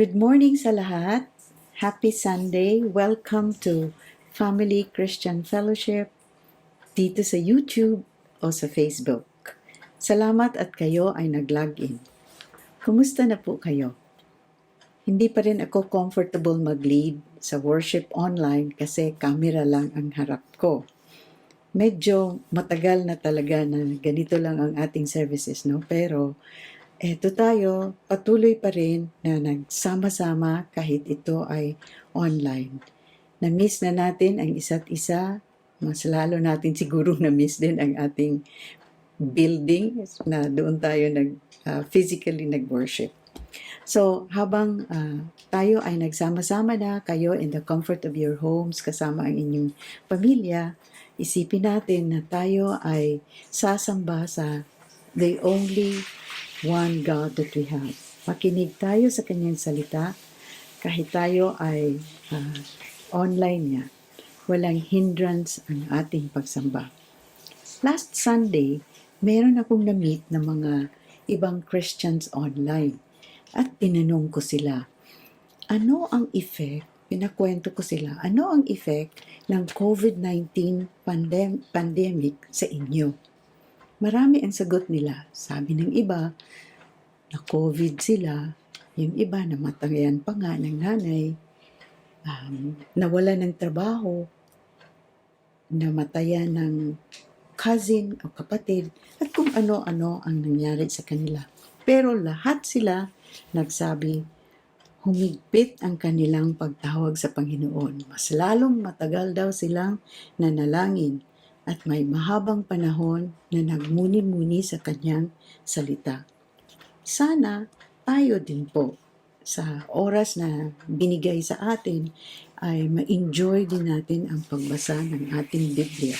Good morning sa lahat. Happy Sunday. Welcome to Family Christian Fellowship dito sa YouTube o sa Facebook. Salamat at kayo ay nag-login. Kumusta na po kayo? Hindi pa rin ako comfortable mag-lead sa worship online kasi camera lang ang harap ko. Medyo matagal na talaga na ganito lang ang ating services, no? Pero eto tayo, patuloy pa rin na nagsama-sama kahit ito ay online. Na-miss na natin ang isa't isa, mas lalo natin siguro na-miss din ang ating building na doon tayo physically nag-worship. So, habang tayo ay nagsama-sama na, kayo in the comfort of your homes, kasama ang inyong pamilya, isipin natin na tayo ay sasamba sa the only one God that we have. Makinig tayo sa kanyang salita kahit tayo ay online niya. Walang hindrance ang ating pagsamba. Last Sunday, meron akong na-meet ng mga ibang Christians online at tinanong ko sila, ano ang effect, pinakwento ko sila, ano ang effect ng COVID-19 pandemic sa inyo? Marami ang sagot nila. Sabi ng iba, na COVID sila. Yung iba, namatayan pa nga ng nanay. Nawala ng trabaho. Namatayan ng cousin o kapatid. At kung ano-ano ang nangyari sa kanila. Pero lahat sila nagsabi, humigpit ang kanilang pagtawag sa Panginoon. Mas lalong matagal daw silang nanalangin at may mahabang panahon na nagmuni-muni sa kanyang salita. Sana tayo din po sa oras na binigay sa atin ay ma-enjoy din natin ang pagbasa ng ating Biblia.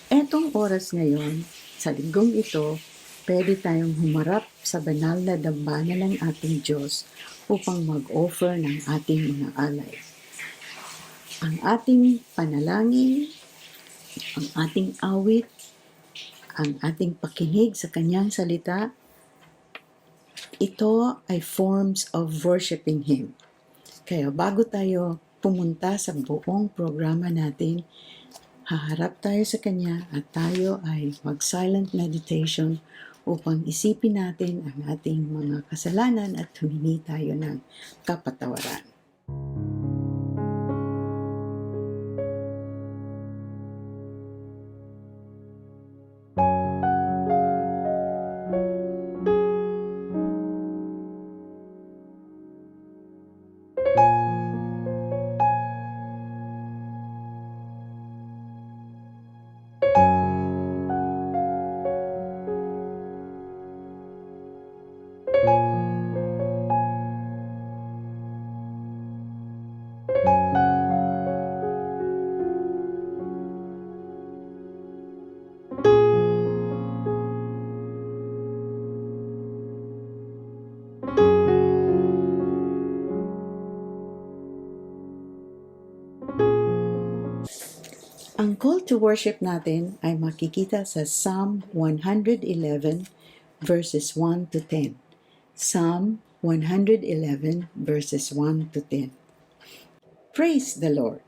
Etong oras ngayon, sa linggong ito, pwede tayong humarap sa banal na dambana ng ating Diyos upang mag-offer ng ating mga alay. Ang ating panalangin, ang ating awit, ang ating pakinig sa kanyang salita, ito ay forms of worshiping Him. Kaya bago tayo pumunta sa buong programa natin, haharap tayo sa Kanya at tayo ay mag-silent meditation upang isipin natin ang ating mga kasalanan at humingi tayo ng kapatawaran. Ang call to worship natin ay makikita sa Psalm 111 verses 1 to 10. Psalm 111 verses 1 to 10. Praise the Lord.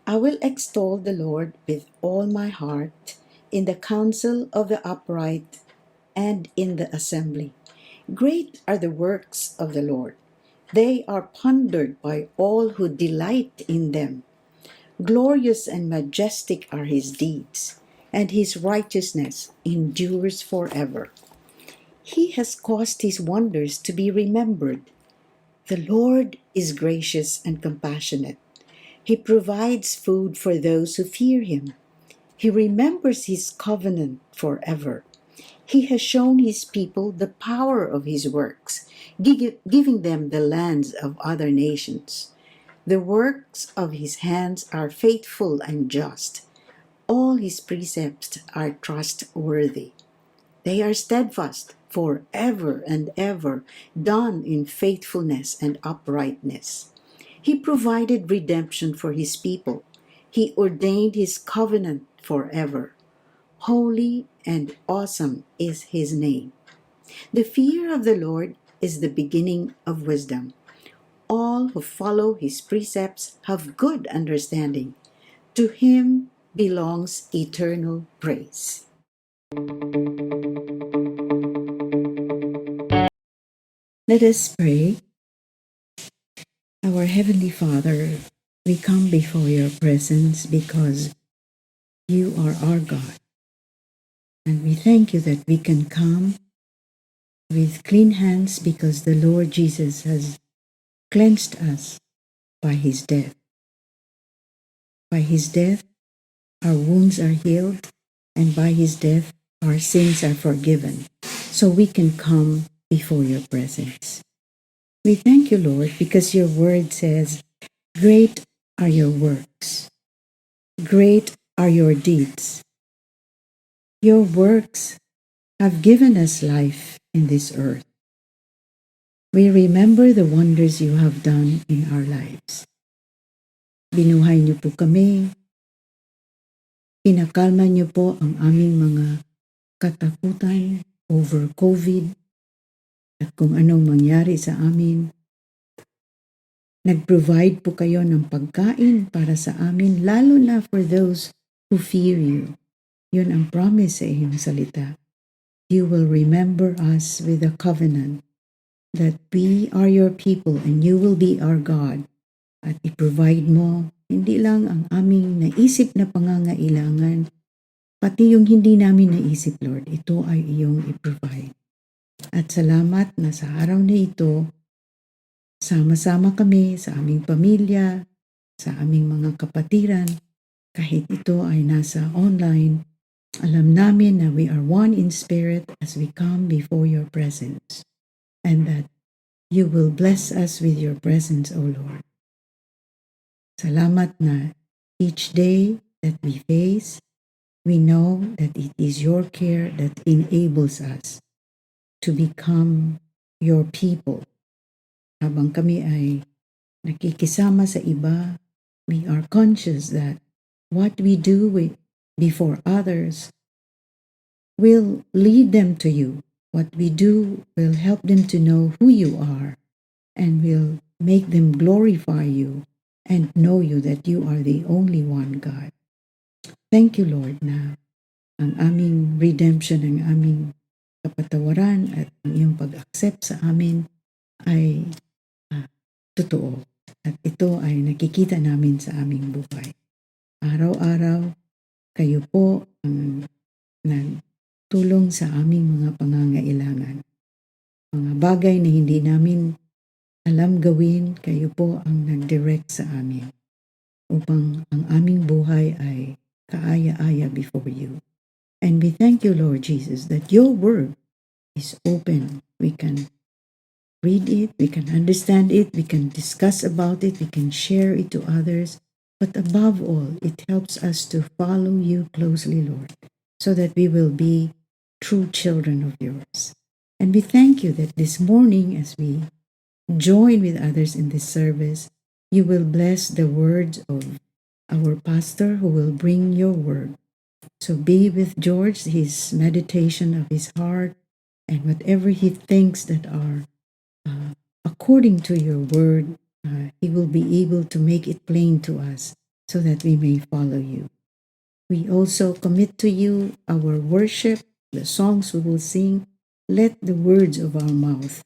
I will extol the Lord with all my heart in the council of the upright and in the assembly. Great are the works of the Lord. They are pondered by all who delight in them. Glorious and majestic are his deeds, and his righteousness endures forever. He has caused his wonders to be remembered. The Lord is gracious and compassionate, He provides food for those who fear him. He remembers his covenant forever. He has shown his people the power of his works, giving them the lands of other nations. The works of his hands are faithful and just. All his precepts are trustworthy. They are steadfast forever and ever, done in faithfulness and uprightness. He provided redemption for his people. He ordained his covenant forever. Holy and awesome is his name. The fear of the Lord is the beginning of wisdom. All who follow his precepts have good understanding. To him belongs eternal praise. Let us pray. Our Heavenly Father, we come before your presence because you are our God. And we thank you that we can come with clean hands because the Lord Jesus has cleansed us by his death. By his death, our wounds are healed, and by his death, our sins are forgiven. So we can come before your presence. We thank you, Lord, because your word says, great are your works. Great are your deeds. Your works have given us life in this earth. We remember the wonders you have done in our lives. Binuhay niyo po kami. Pinakalma niyo po ang aming mga katakutan over COVID at kung anong mangyari sa amin. Nag-provide po kayo ng pagkain para sa amin, lalo na for those who fear you. Yun ang promise sa iyong salita. You will remember us with a covenant that we are your people and you will be our God. At i-provide mo hindi lang ang aming naisip na pangangailangan, pati yung hindi namin naisip, Lord, ito ay iyong i-provide. At salamat na sa araw na ito, sama-sama kami sa aming pamilya, sa aming mga kapatiran, kahit ito ay nasa online, alam namin na we are one in spirit as we come before your presence, and that you will bless us with your presence, O Lord. Salamat na each day that we face, we know that it is your care that enables us to become your people. Habang kami ay nakikisama sa iba, we are conscious that what we do before others will lead them to you. What we do will help them to know who you are and will make them glorify you and know you that you are the only one God. Thank you, Lord, na ang aming redemption, ang aming kapatawaran at ang iyong pag-accept sa amin ay totoo. At ito ay nakikita namin sa aming buhay. Araw-araw, kayo po ang nagtulong sa aming mga pangangailangan. Mga bagay na hindi namin alam gawin, kayo po ang nag-direct sa amin upang ang aming buhay ay kaaya-aya before you. And we thank you, Lord Jesus, that your word is open. We can read it, we can understand it, we can discuss about it, we can share it to others. But above all, it helps us to follow you closely, Lord, so that we will be true children of yours. And we thank you that this morning, as we join with others in this service, you will bless the words of our pastor who will bring your word. So be with George, his meditation of his heart, and whatever he thinks that are according to your word, he will be able to make it plain to us so that we may follow you. We also commit to you our worship, the songs we will sing. Let the words of our mouth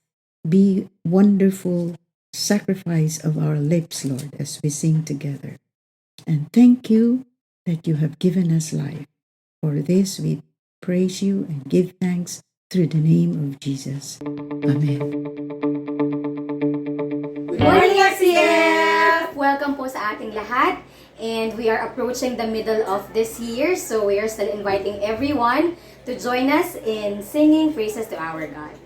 be wonderful sacrifice of our lips, Lord, as we sing together. And thank you that you have given us life. For this we praise you and give thanks through the name of Jesus. Amen. Good morning, FCF! Welcome po sa sa ating lahat. And we are approaching the middle of this year, so we are still inviting everyone to join us in singing praises to our God.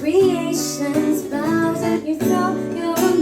Creations bows at your throne. You're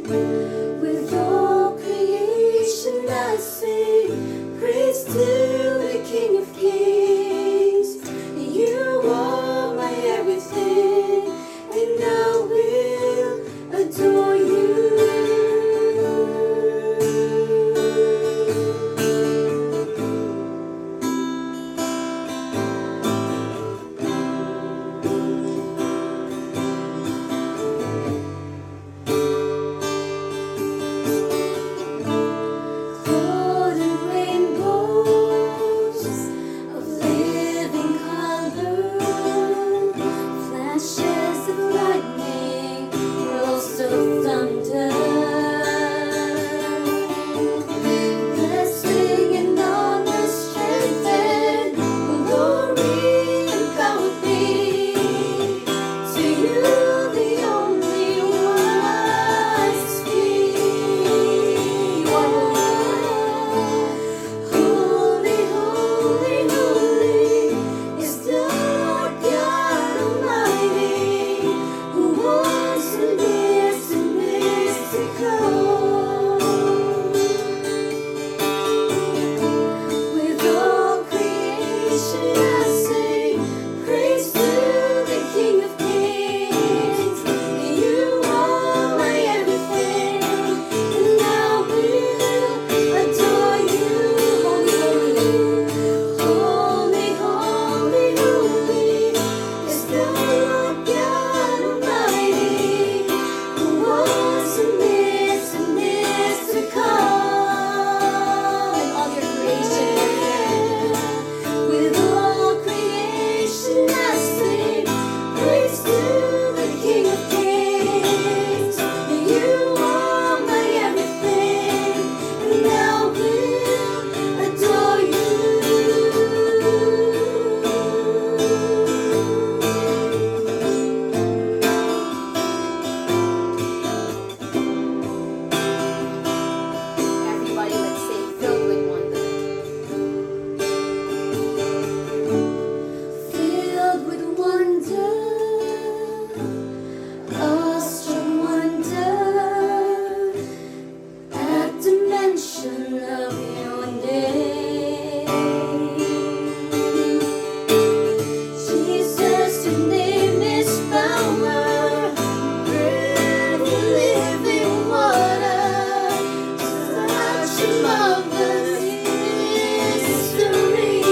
With all creation I sing praise to the King of Kings. You are my everything, and I will adore you. Golden rainbows of living color, flashes of lightning, rolls of thunder, blessing and honor, strength and glory and power be to you, the only wise King. You are holy, holy, holy is the Lord God Almighty, who was and is to come. With all creation I sing praise to the King of Kings. You are my everything, and I will adore you. Holy, holy, holy is the Lord God Almighty, who was and is to come. And all your creation, with all creation I sing praise to the King of Kings. You are my everything, and I will adore you. Everybody, let's sing Filled with Wonder. Filled with wonder, awestruck wonder, at the mention of your name. Jesus, your name is power, bread of living water, such a marvelous mystery.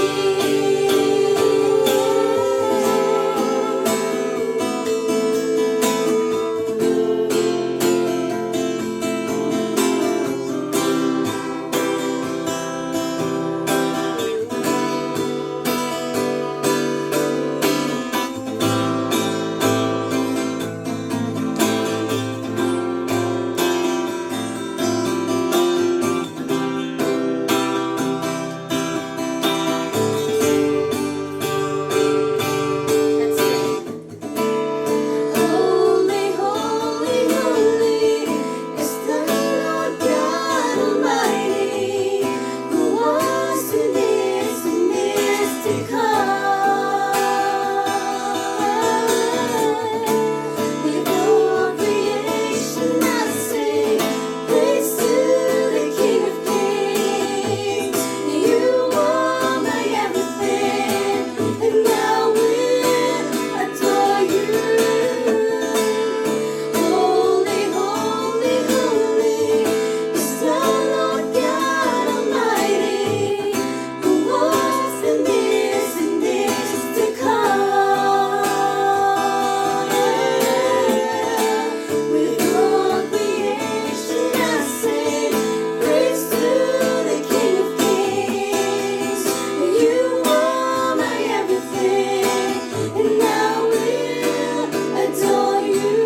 Let's sing. Holy, holy, holy is the Lord God Almighty, who was and is to come. With all creation I sing praise to the King of Kings. You are my everything, and I will adore you. Holy, holy, holy is the Lord God Almighty, who was and is to come. With all creation I sing praise to the King of Kings. You are my everything, and I will adore you.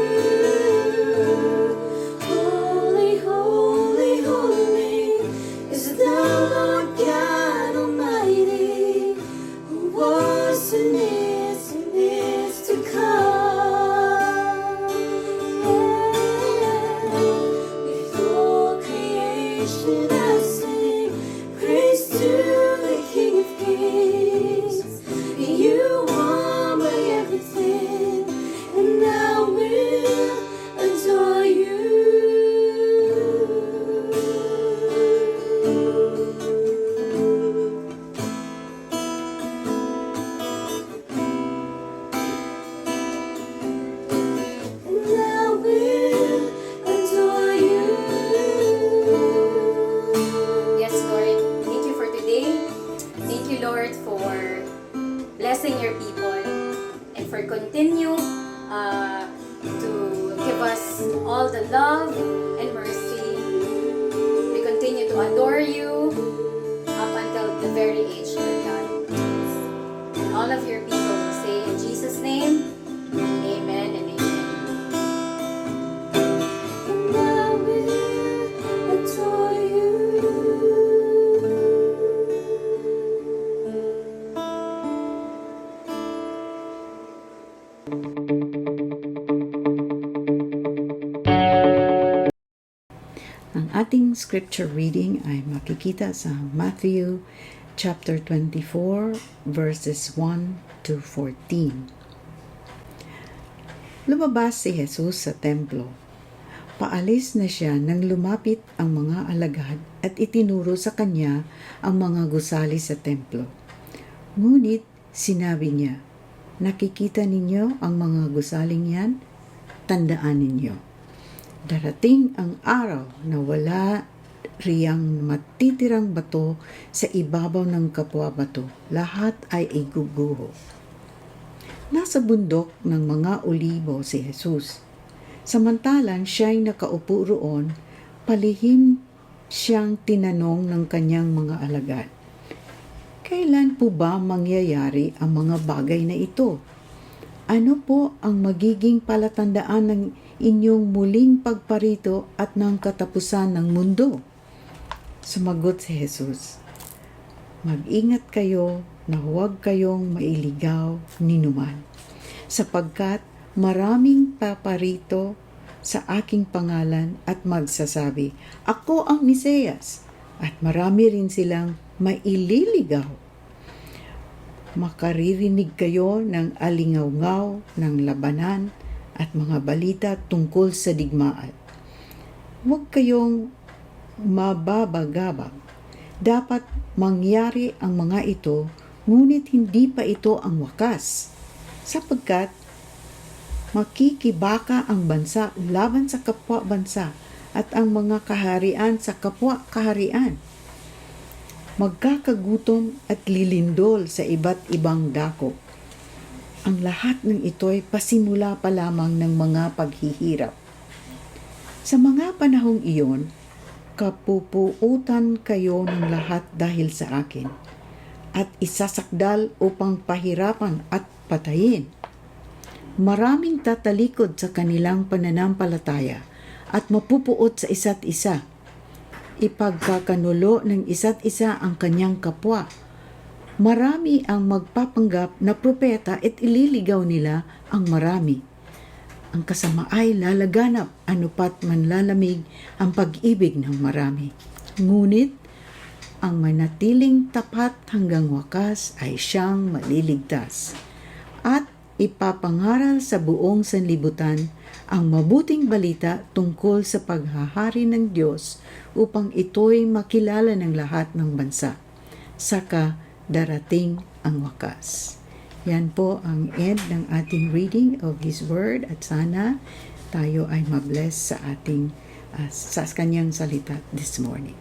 Holy, holy, holy is the Lord God Almighty, who was and is to come. With all creation I sing praise to the King of Kings. You are my everything, and I will adore you. love and mercy. We continue to adore you up until the very age, Lord God. And all of your people will say in Jesus' name, Amen and amen. And I will adore you. Ang ating scripture reading ay makikita sa Matthew chapter 24 verses 1 to 14. Lumabas si Jesus sa templo. Paalis na siya nang lumapit ang mga alagad at itinuro sa kanya ang mga gusali sa templo. Ngunit sinabi niya, "Nakikita ninyo ang mga gusaling yan? Tandaan ninyo. Darating ang araw na wala riyang matitirang bato sa ibabaw ng kapwa bato. Lahat ay iguguho." Nasa bundok ng mga olibo si Jesus. Samantalang siya'y nakaupo roon, palihim siyang tinanong ng kanyang mga alagad, "Kailan po ba mangyayari ang mga bagay na ito? Ano po ang magiging palatandaan ng inyong muling pagparito at ng katapusan ng mundo?" Sumagot si Jesus, "Mag-ingat kayo na huwag kayong mailigaw ninuman, sapagkat maraming paparito sa aking pangalan at magsasabi, 'Ako ang Mesiyas,' at marami rin silang maililigaw. Makaririnig kayo ng alingaw-ngaw ng labanan at mga balita tungkol sa digmaan. Huwag kayong mababagabag. Dapat mangyari ang mga ito, ngunit hindi pa ito ang wakas, sapagkat makikibaka ang bansa laban sa kapwa bansa at ang mga kaharian sa kapwa kaharian. Magkakagutom at lilindol sa iba't ibang dako. Ang lahat ng ito'y pasimula pa lamang ng mga paghihirap. Sa mga panahong iyon, kapupuutan kayo ng lahat dahil sa akin, at isasakdal upang pahirapan at patayin. Maraming tatalikod sa kanilang pananampalataya at mapupuot sa isa't isa. Ipagkakanulo ng isa't isa ang kanyang kapwa. Marami ang magpapanggap na propeta at ililigaw nila ang marami. Ang kasama ay lalaganap, anupat man lalamig ang pag-ibig ng marami. Ngunit ang manatiling tapat hanggang wakas ay siyang maliligtas. At ipapangaral sa buong sanlibutan ang mabuting balita tungkol sa paghahari ng Diyos upang ito'y makilala ng lahat ng bansa. Saka darating ang wakas. Yan po ang end ng ating reading of His Word at sana tayo ay mabless sa ating sa kanyang salita this morning.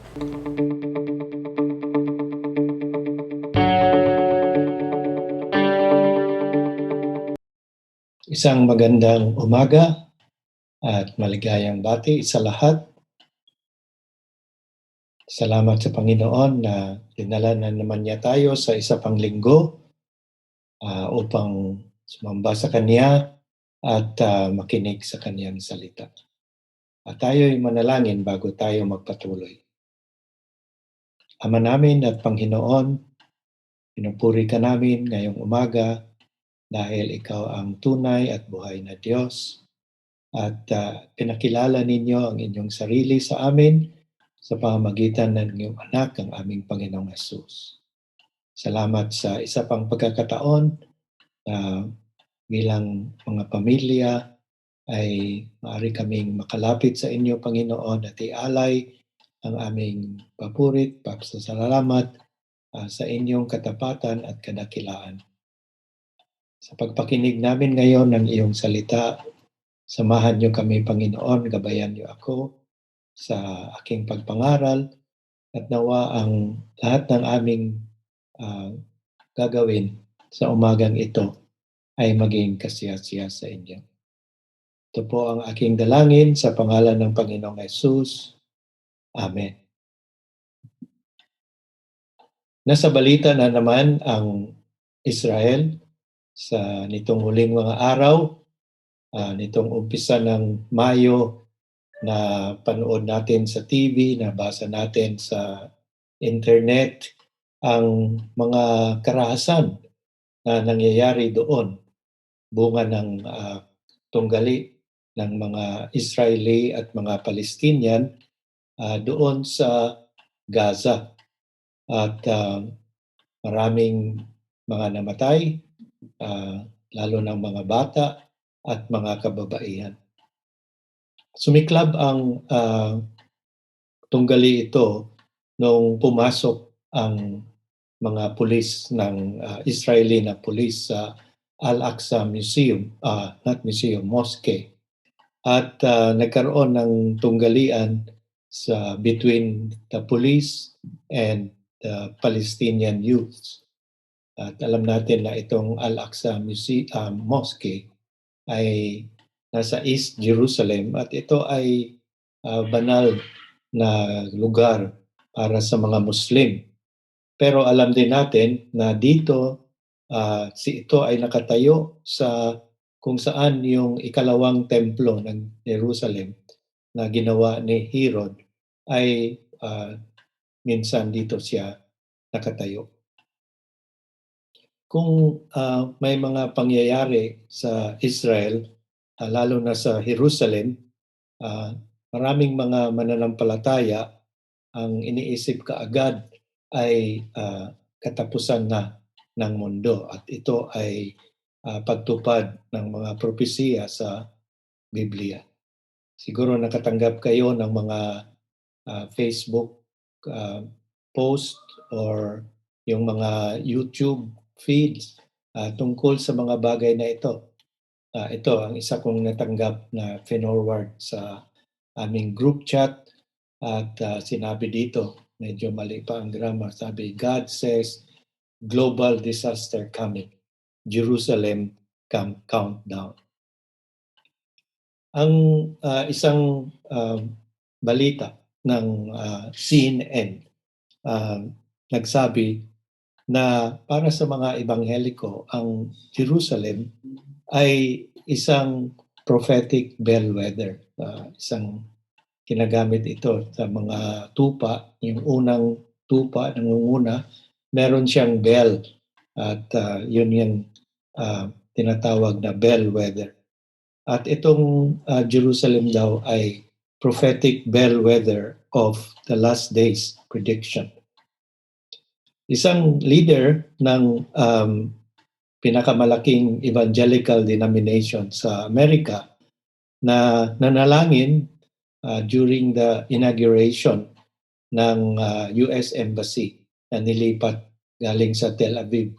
Isang magandang umaga at maligayang bati sa lahat. Salamat sa Panginoon na dinala na naman niya tayo sa isa pang linggo upang sumamba sa Kanya at makinig sa Kanyang salita. At tayo'y manalangin bago tayo magpatuloy. Ama namin at Panginoon, pinupuri ka namin ngayong umaga dahil ikaw ang tunay at buhay na Diyos at pinakilala ninyo ang inyong sarili sa amin sa pamamagitan ng inyong anak, ang aming Panginoong Hesus. Salamat sa isa pang pagkakataon na bilang mga pamilya ay maaari kaming makalapit sa inyo, Panginoon, at ialay ang aming papurit, pasasalamat sa inyong katapatan at kadakilaan. Sa pagpakinig namin ngayon ng iyong salita, samahan niyo kami, Panginoon, gabayan niyo ako sa aking pagpangaral at nawa ang lahat ng aming gagawin sa umagang ito ay maging kasiyasiya sa inyo. Ito po ang aking dalangin sa pangalan ng Panginoong Hesus. Amen. Nasa balita na naman ang Israel sa nitong huling mga araw, nitong umpisa ng Mayo, na panood natin sa TV, nabasa natin sa internet ang mga karahasan na nangyayari doon, bunga ng tunggali ng mga Israeli at mga Palestinian doon sa Gaza. At maraming mga namatay, lalo ng mga bata at mga kababaihan. Sumiklab ang tunggali ito nung pumasok ang mga pulis ng Israeli na pulis sa Al-Aqsa Museum, not museum, mosque. At nagkaroon ng tunggalian between the police and the Palestinian youths. At alam natin na itong Al-Aqsa Mosque ay nasa East Jerusalem at ito ay banal na lugar para sa mga Muslim. Pero alam din natin na dito ito ay nakatayo sa kung saan yung ikalawang templo ng Jerusalem na ginawa ni Herod ay minsan dito siya nakatayo. Kung may mga pangyayari sa Israel, lalo na sa Jerusalem, maraming mga mananampalataya ang iniisip kaagad ay katapusan na ng mundo at ito ay pagtupad ng mga propesiya sa Biblia. Siguro nakatanggap kayo ng mga Facebook post or yung mga YouTube feeds tungkol sa mga bagay na ito. Ito ang isa kong natanggap na forward sa aming group chat at sinabi dito, medyo mali pa ang grammar, sabi, God says, global disaster coming, Jerusalem countdown. Ang isang balita ng CNN nagsabi na para sa mga ebangheliko, ang Jerusalem ay isang prophetic bellwether. Isang ginagamit ito sa mga tupa. Yung unang tupa, nangunguna, meron siyang bell at yun yung tinatawag na bellwether. At itong Jerusalem daw ay prophetic bellwether of the last days prediction. Isang leader ng pinakamalaking evangelical denomination sa Amerika na nanalangin during the inauguration ng US Embassy na nilipat galing sa Tel Aviv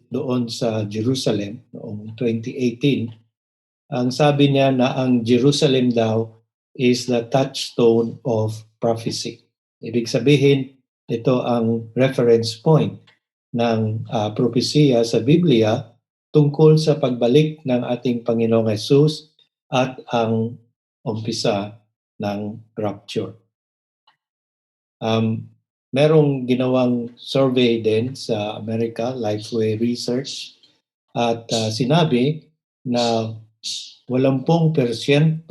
doon sa Jerusalem noong 2018. Ang sabi niya na ang Jerusalem daw is the touchstone of prophecy. Ibig sabihin, ito ang reference point ng propesiya sa Biblia tungkol sa pagbalik ng ating Panginoong Hesus at ang umpisa ng rapture. Merong ginawang survey din sa Amerika, Lifeway Research, at sinabi na 80%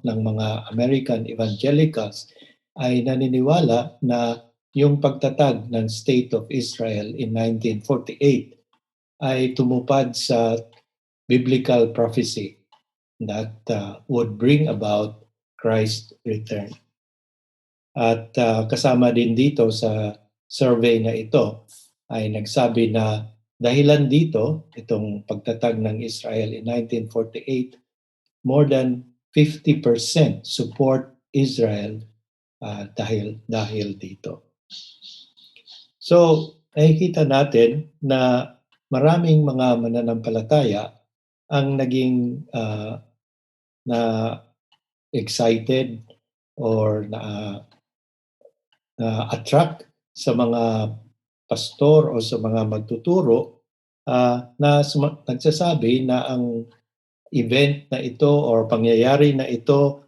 ng mga American evangelicals ay naniniwala na yung pagtatag ng State of Israel in 1948 ay tumupad sa biblical prophecy that would bring about Christ's return. At kasama din dito sa survey na ito ay nagsabi na dahilan dito, itong pagtatag ng Israel in 1948, more than 50% support Israel dahil dito. So, nakikita natin na maraming mga mananampalataya ang naging na excited or na attract sa mga pastor o sa mga magtuturo na nagsasabi na ang event na ito or pangyayari na ito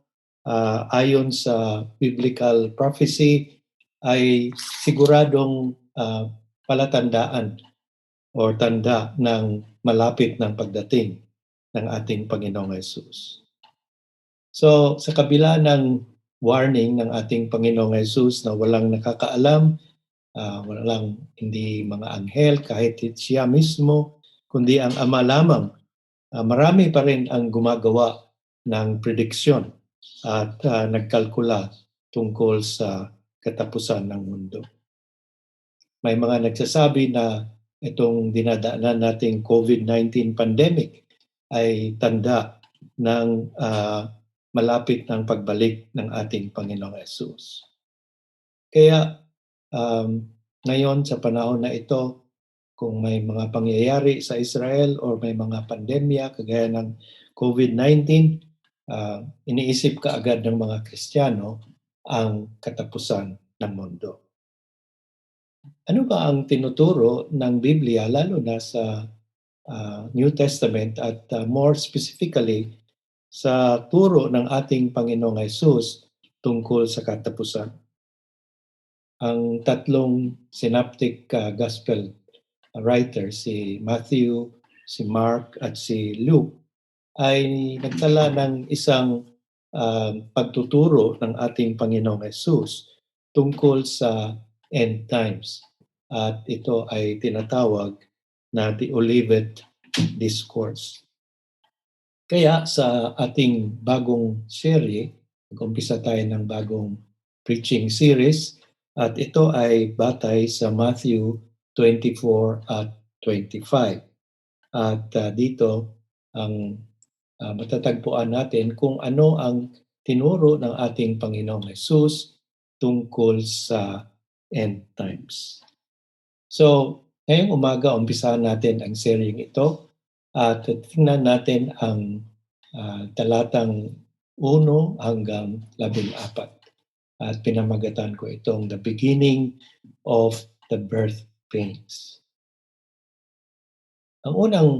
ayon sa biblical prophecy ay siguradong palatandaan or tanda ng malapit ng pagdating ng ating Panginoong Hesus. So sa kabila ng warning ng ating Panginoong Hesus na walang nakakaalam, walang hindi mga anghel kahit siya mismo, kundi ang Ama lamang, marami pa rin ang gumagawa ng prediksyon at nagkalkula tungkol sa katapusan ng mundo. May mga nagsasabi na itong dinadaanan nating COVID-19 pandemic ay tanda ng malapit ng pagbalik ng ating Panginoong Hesus. Kaya ngayon sa panahon na ito, kung may mga pangyayari sa Israel or may mga pandemya kagaya ng COVID-19, iniisip kaagad ng mga Kristiyano ang katapusan ng mundo. Ano ba ang tinuturo ng Biblia lalo na sa New Testament at more specifically sa turo ng ating Panginoong Hesus tungkol sa katapusan? Ang tatlong synoptic gospel writers, si Matthew, si Mark at si Luke, ay nagtala ng isang pagtuturo ng ating Panginoong Hesus tungkol sa end times. At ito ay tinatawag na the Olivet Discourse. Kaya sa ating bagong serye, nag-umpisa tayo ng bagong preaching series at ito ay batay sa Matthew 24 at 25. At dito ang matatagpuan natin kung ano ang tinuro ng ating Panginoong Hesus tungkol sa end times. So, ngayong umaga, umpisahan natin ang seryeng ito at tingnan natin ang talatang 1 hanggang 14. At pinamagatan ko itong the beginning of the birth pains. Ang unang,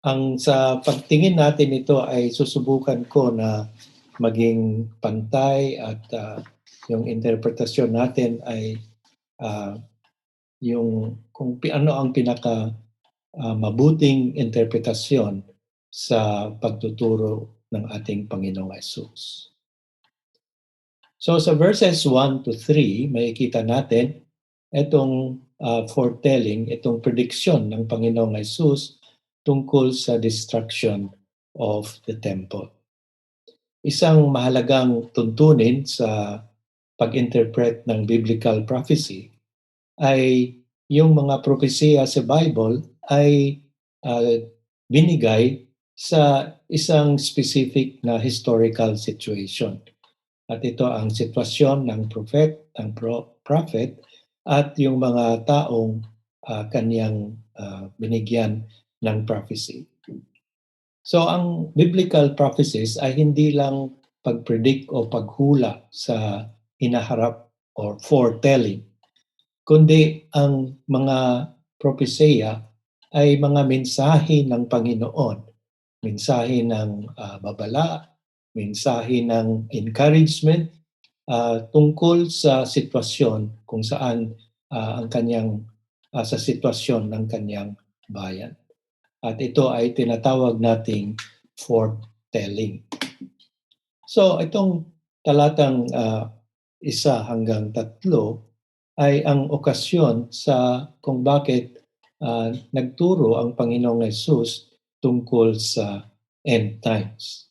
ang sa pagtingin natin ito ay susubukan ko na maging pantay at yung interpretasyon natin ay yung kung ano ang pinaka mabuting interpretasyon sa pagtuturo ng ating Panginoong Hesus. So sa verses 1 to 3, makikita natin itong foretelling, itong prediction ng Panginoong Hesus tungkol sa destruction of the temple. Isang mahalagang tuntunin sa pag-interpret ng biblical prophecy ay yung mga propesya sa Bible ay binigay sa isang specific na historical situation. At ito ang sitwasyon ng prophet at yung mga taong kanyang binigyan ng prophecy. So ang biblical prophecies ay hindi lang pag-predict o paghula sa hinaharap or foretelling, kundi ang mga propesya ay mga mensahe ng Panginoon, mensahe ng babala, mensahe ng encouragement tungkol sa sitwasyon kung saan ang kanyang sa sitwasyon ng kanyang bayan. At ito ay tinatawag nating foretelling. So itong talatang 1 hanggang 3 ay ang okasyon sa kung bakit nagturo ang Panginoong Hesus tungkol sa end times.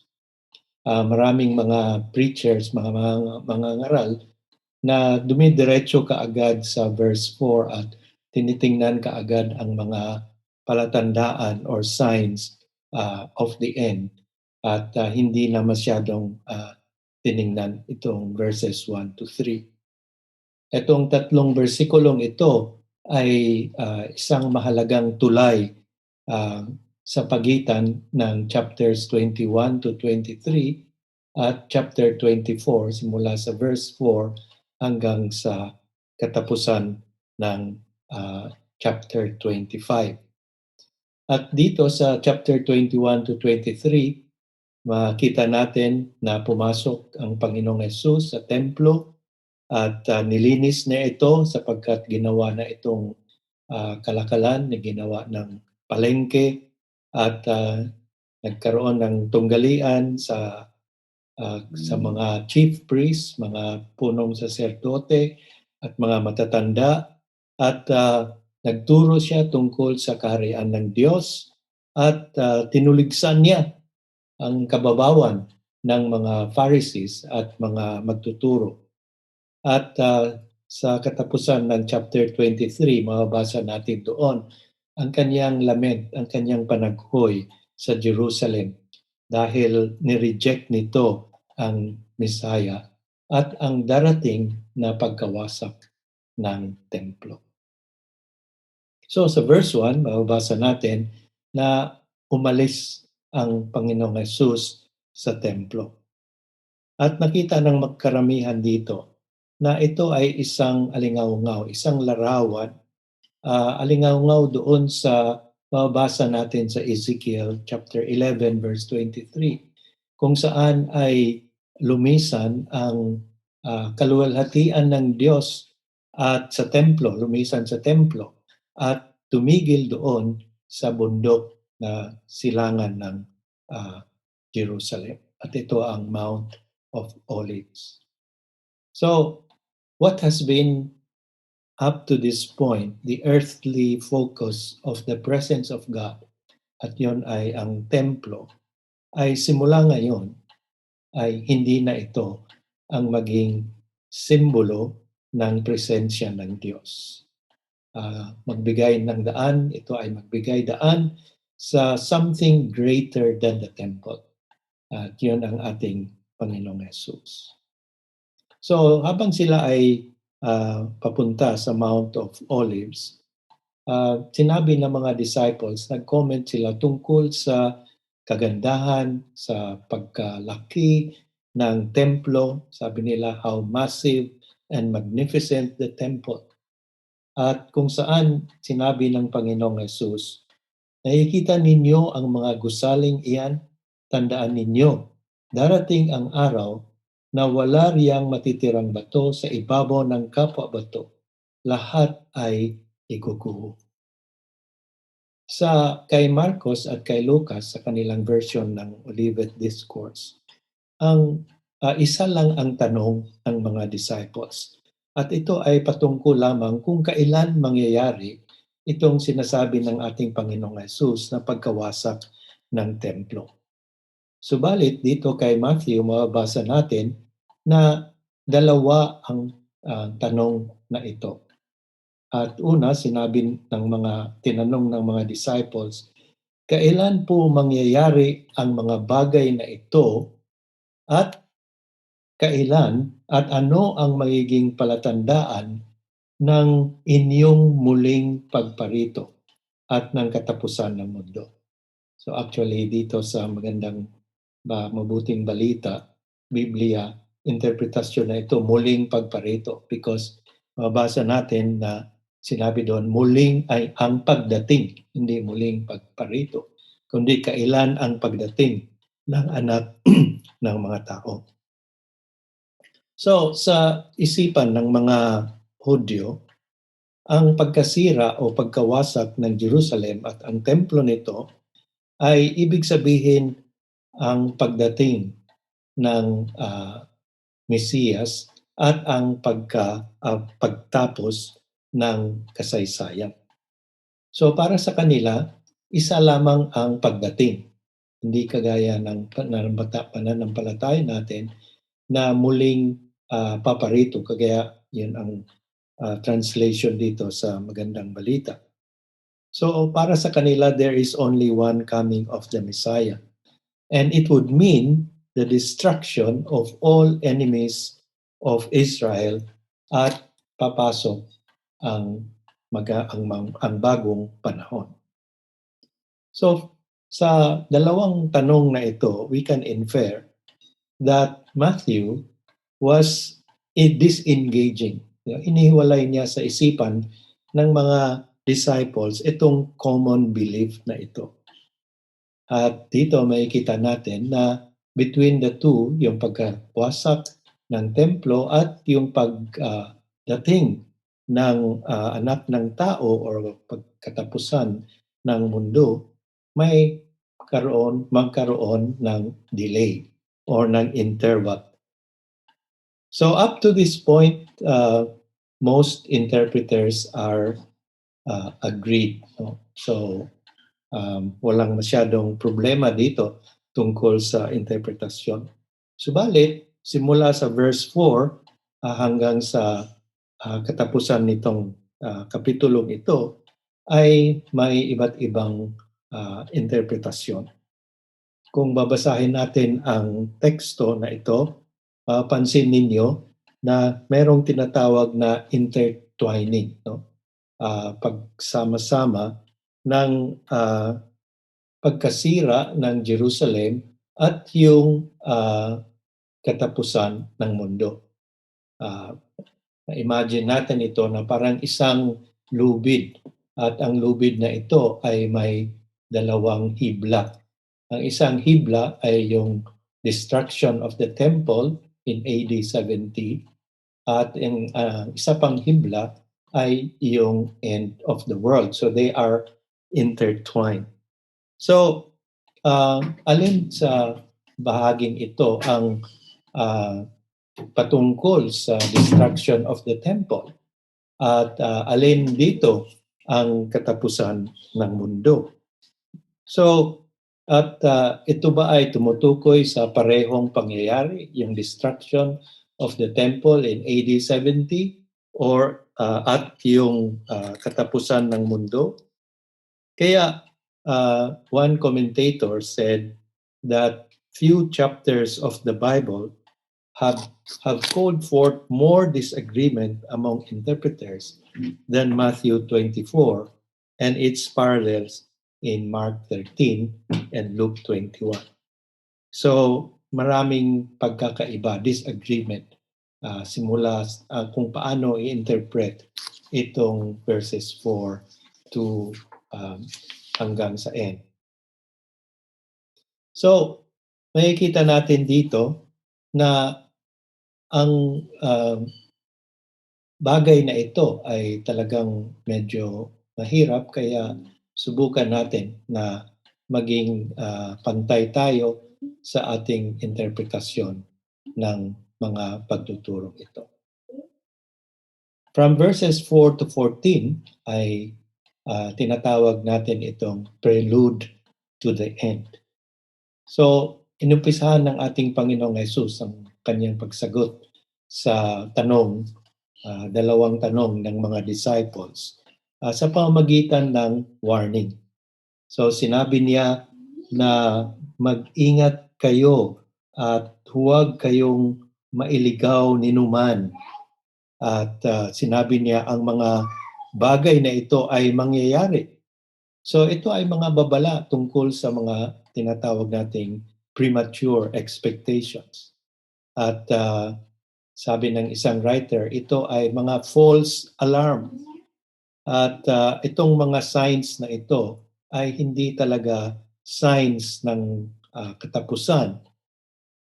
Maraming mga preachers, mga ngaral na dumidiretso kaagad sa verse 4 at tinitingnan kaagad ang mga palatandaan or signs of the end at hindi na masyadong tiningnan itong verses 1 to 3. Itong tatlong bersikulong ito ay isang mahalagang tulay sa pagitan ng chapters 21 to 23 at chapter 24 simula sa verse 4 hanggang sa katapusan ng chapter 25. At dito sa chapter 21 to 23, makita natin na pumasok ang Panginoong Hesus sa templo at nilinis na ito sapagkat ginawa na itong kalakalan, na ginawa ng palengke at nagkaroon ng tunggalian sa mga chief priests, mga punong saserdote at mga matatanda at nagturo siya tungkol sa kaharian ng Diyos at tinuligsan niya ang kababawan ng mga Pharisees at mga magtuturo. At sa katapusan ng chapter 23, mababasa natin doon ang kanyang lament, ang kanyang panaghoy sa Jerusalem dahil nireject nito ang Messiah at ang darating na pagkawasak ng templo. So sa verse 1, mababasa natin na umalis ang Panginoong Hesus sa templo. At nakita ng magkaramihan dito na ito ay isang alingaw-ngaw, isang larawan, alingaw-ngaw doon sa mababasa natin sa Ezekiel chapter 11 verse 23, kung saan ay lumisan ang kaluwalhatian ng Diyos at sa templo, lumisan sa templo at tumigil doon sa bundok na silangan ng Jerusalem. At ito ang Mount of Olives. So, what has been up to this point, the earthly focus of the presence of God, at yon ay ang templo, ay simula ngayon ay hindi na ito ang maging simbolo ng presensya ng Diyos. Magbigay ng daan, ito ay magbigay daan sa something greater than the temple. At yun ang ating Panginoong Hesus. So habang sila ay papunta sa Mount of Olives, sinabi ng mga disciples, nag-comment sila tungkol sa kagandahan, sa pagkalaki ng templo. Sabi nila how massive and magnificent the temple. At kung saan sinabi ng Panginoong Hesus, nakikita ninyo ang mga gusaling iyan, tandaan ninyo, darating ang araw na wala riyang matitirang bato sa ibabaw ng kapwa bato. Lahat ay iguguho. Kay Marcos at kay Lucas, sa kanilang version ng Olivet Discourse, ang isa lang ang tanong ng mga disciples. At ito ay patungkol lamang kung kailan mangyayari itong sinasabi ng ating Panginoong Hesus na pagkawasak ng templo. Subalit dito kay Matthew, mababasa natin na dalawa ang tanong na ito. At una, sinabi ng tinanong ng mga disciples, kailan po mangyayari ang mga bagay na ito at kailan at ano ang magiging palatandaan ng inyong muling pagparito at ng katapusan ng mundo. So actually dito sa mabuting balita, Biblia, interpretasyon na ito, muling pagparito, because mabasa natin na sinabi doon, muling ay ang pagdating, hindi muling pagparito, kundi kailan ang pagdating ng anak ng mga tao. So sa isipan ng mga Hudyo, ang pagkasira o pagkawasak ng Jerusalem at ang templo nito ay ibig sabihin ang pagdating ng Mesiyas at ang pagtapos ng kasaysayan. So para sa kanila, isa lamang ang pagdating. Hindi kagaya ng pananampalataya natin na muling paparito, kagaya yun ang translation dito sa magandang balita. So para sa kanila, there is only one coming of the Messiah. And it would mean the destruction of all enemies of Israel at papasok ang bagong panahon. So sa dalawang tanong na ito, we can infer that Matthew was disengaging. Inihiwalay niya sa isipan ng mga disciples itong common belief na ito. At dito makikita natin na between the two, yung pagkawasak ng templo at yung pagdating ng anak ng tao or pagkatapusan ng mundo, may magkaroon ng delay or ng interval. So up to this point, most interpreters are agreed. No? So walang masyadong problema dito tungkol sa interpretasyon. Subalit, simula sa verse 4 hanggang sa katapusan nitong kapitulong ito ay may iba't ibang interpretasyon. Kung babasahin natin ang teksto na ito, pansin ninyo na merong tinatawag na intertwining, no? Pagsama-sama ng pagkasira ng Jerusalem at yung katapusan ng mundo. Imagine natin ito na parang isang lubid at ang lubid na ito ay may dalawang hibla. Ang isang hibla ay yung destruction of the temple in AD 70 at ang isa pang hibla ay yung end of the world. So they are intertwined. So, alin sa bahaging ito ang patungkol sa destruction of the temple at alin dito ang katapusan ng mundo? So, at ito ba ay tumutukoy sa parehong pangyayari, yung destruction of the temple in AD 70 or at yung katapusan ng mundo? Kaya one commentator said that few chapters of the Bible have called forth more disagreement among interpreters than Matthew 24 and its parallels in Mark 13 and Luke 21. So maraming pagkakaiba, disagreement, simula kung paano i-interpret itong verses 4 to hanggang sa end. So, makikita natin dito na ang bagay na ito ay talagang medyo mahirap, kaya subukan natin na maging pantay tayo sa ating interpretasyon ng mga pagtuturong ito. From verses 4 to 14 ay tinatawag natin itong prelude to the end. So, inumpisahan ng ating Panginoong Hesus ang kanyang pagsagot sa dalawang tanong ng mga disciples sa pamamagitan ng warning. So, sinabi niya na mag-ingat kayo at huwag kayong mailigaw ninuman. At sinabi niya ang mga bagay na ito ay mangyayari. So ito ay mga babala tungkol sa mga tinatawag nating premature expectations. At sabi ng isang writer, ito ay mga false alarm. At itong mga signs na ito ay hindi talaga signs ng katapusan,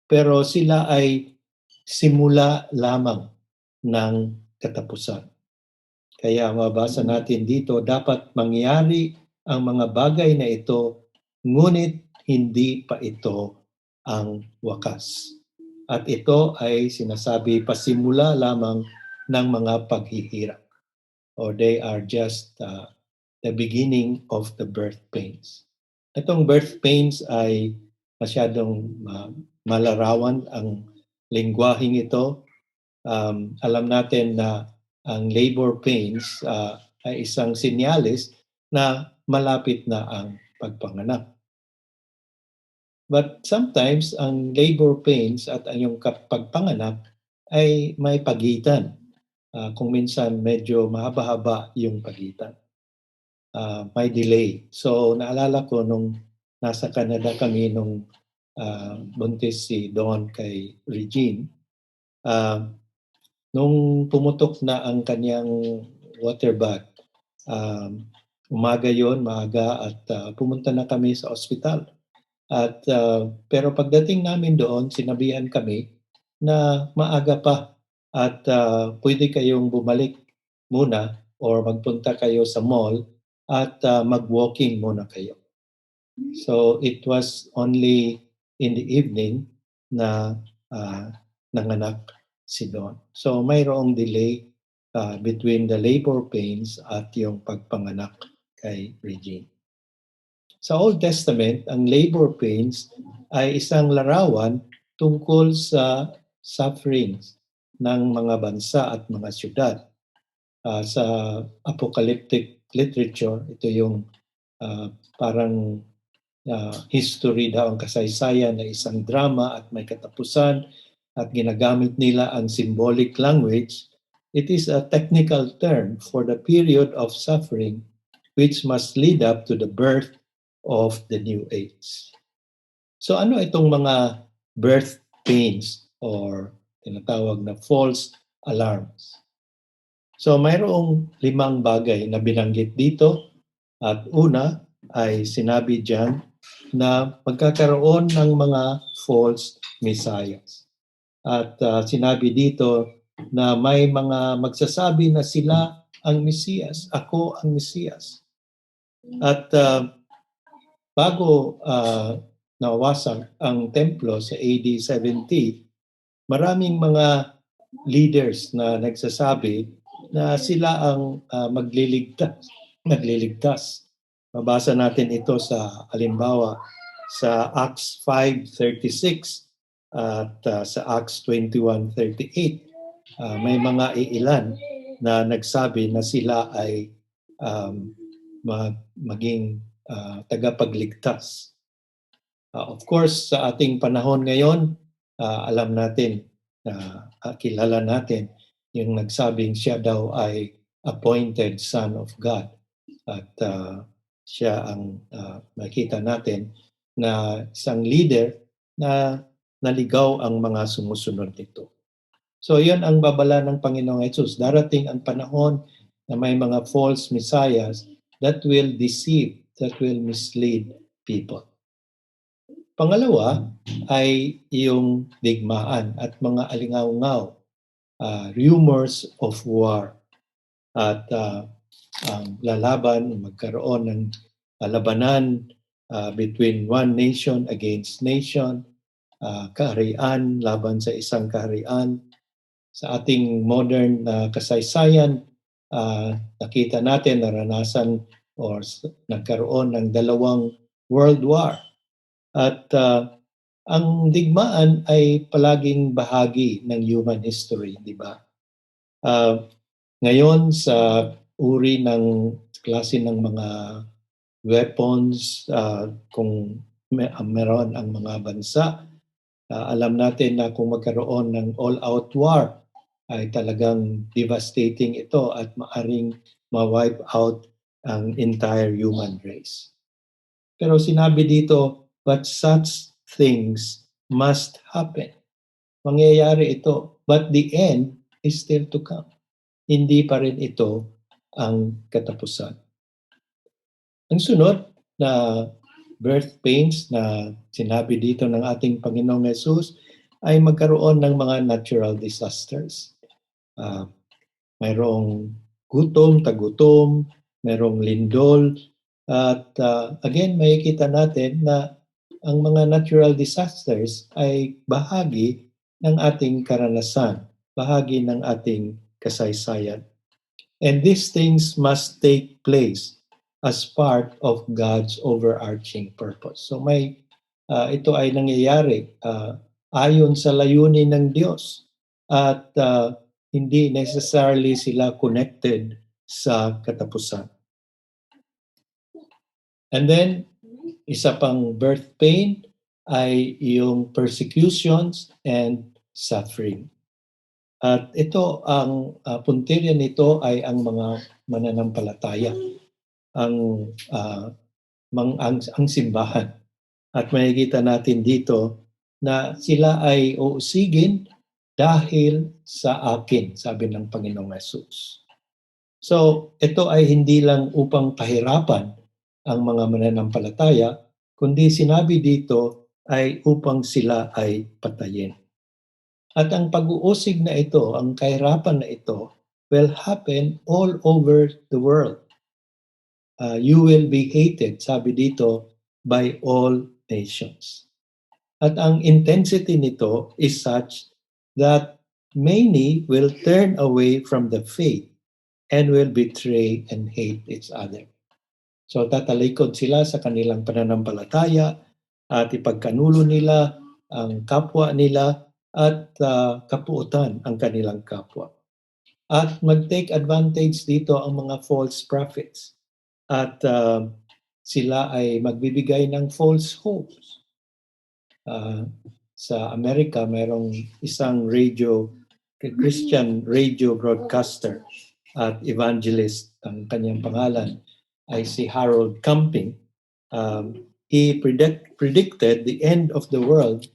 pero sila ay simula lamang ng katapusan. Kaya mabasa natin dito, dapat mangyari ang mga bagay na ito, ngunit hindi pa ito ang wakas. At ito ay sinasabi pasimula lamang ng mga paghihirap. Or they are just the beginning of the birth pains. Itong birth pains ay masyadong malarawan ang lengguwaheng ito. Alam natin na ang labor pains ay isang sinyalis na malapit na ang pagpanganak. But sometimes, ang labor pains at ang iyong pagpanganak ay may pagitan. Kung minsan medyo mahaba-haba yung pagitan. May delay. So naalala ko nung nasa Canada kami nung buntis si Dawn kay Regine, nung pumutok na ang kanyang water bag, umaga yon, maaga, at pumunta na kami sa ospital. At pero pagdating namin doon, sinabihan kami na maaga pa at pwede kayong bumalik muna or magpunta kayo sa mall at mag-walking muna kayo. So it was only in the evening na nanganak si Don. So mayroong delay between the labor pains at yung pagpanganak kay Regine. Sa Old Testament, ang labor pains ay isang larawan tungkol sa sufferings ng mga bansa at mga syudad. Sa apocalyptic literature, ito yung parang history daw, ang kasaysayan na isang drama at may katapusan at ginagamit nila ang symbolic language. It is a technical term for the period of suffering which must lead up to the birth of the new age. So ano itong mga birth pains or tinatawag na false alarms? So mayroong 5 bagay na binanggit dito at una ay sinabi diyan na magkakaroon ng mga false messiahs. At sinabi dito na may mga magsasabi na sila ang Mesiyas, ako ang Mesiyas. At bago nawasak ang templo sa AD 70, maraming mga leaders na nagsasabi na sila ang magliligtas. Mabasa natin ito sa halimbawa sa Acts 5:36 at sa Acts 21:38. May mga iilan na nagsabi na sila ay maging tagapagligtas. Of course, sa ating panahon ngayon, alam natin, kilala natin yung nagsabing siya daw ay appointed son of God. At siya ang makita natin na isang leader na naligaw ang mga sumusunod nito. So yan ang babala ng Panginoong Jesus. Darating ang panahon na may mga false messiahs that will deceive, that will mislead people. Pangalawa ay yung digmaan at mga alingaw-ngaw, rumors of war at ang lalaban, magkaroon ng labanan between one nation against nation, kaharian laban sa isang kaharian. Sa ating modern kasaysayan, nakita natin, naranasan or nagkaroon ng 2 World War. At ang digmaan ay palaging bahagi ng human history, di ba? Ngayon sa uri ng klase ng mga weapons, kung meron ang mga bansa, alam natin na kung magkaroon ng all-out war ay talagang devastating ito at maaring ma-wipe out ang entire human race. Pero sinabi dito, but such things must happen. Mangyayari ito, but the end is still to come. Hindi pa rin ito ang katapusan. Ang sunod na birth pains na sinabi dito ng ating Panginoong Hesus ay magkaroon ng mga natural disasters. Mayroong gutom, tagutom, mayroong lindol, at again, makikita natin na ang mga natural disasters ay bahagi ng ating karanasan, bahagi ng ating kasaysayan. And these things must take place as part of God's overarching purpose. So ito ay nangyayari ayon sa layunin ng Diyos at hindi necessarily sila connected sa katapusan. And then, isa pang birth pain ay yung persecutions and suffering. At ito, ang puntirya nito ay ang mga mananampalataya, ang simbahan. At makikita natin dito na sila ay uusigin dahil sa akin, sabi ng Panginoong Hesus. So ito ay hindi lang upang pahirapan ang mga mananampalataya, kundi sinabi dito ay upang sila ay patayin. At ang pag-uusig na ito, ang kahirapan na ito, will happen all over the world. You will be hated, sabi dito, by all nations. At ang intensity nito is such that many will turn away from the faith and will betray and hate each other. So tatalikod sila sa kanilang pananampalataya at ipagkanulo nila ang kapwa nila at kapuutan ang kanilang kapwa. At mag-take advantage dito ang mga false prophets. At sila ay magbibigay ng false hopes. Sa Amerika, mayroong isang Christian radio broadcaster at evangelist, ang kanyang pangalan ay si Harold Camping. He predicted the end of the world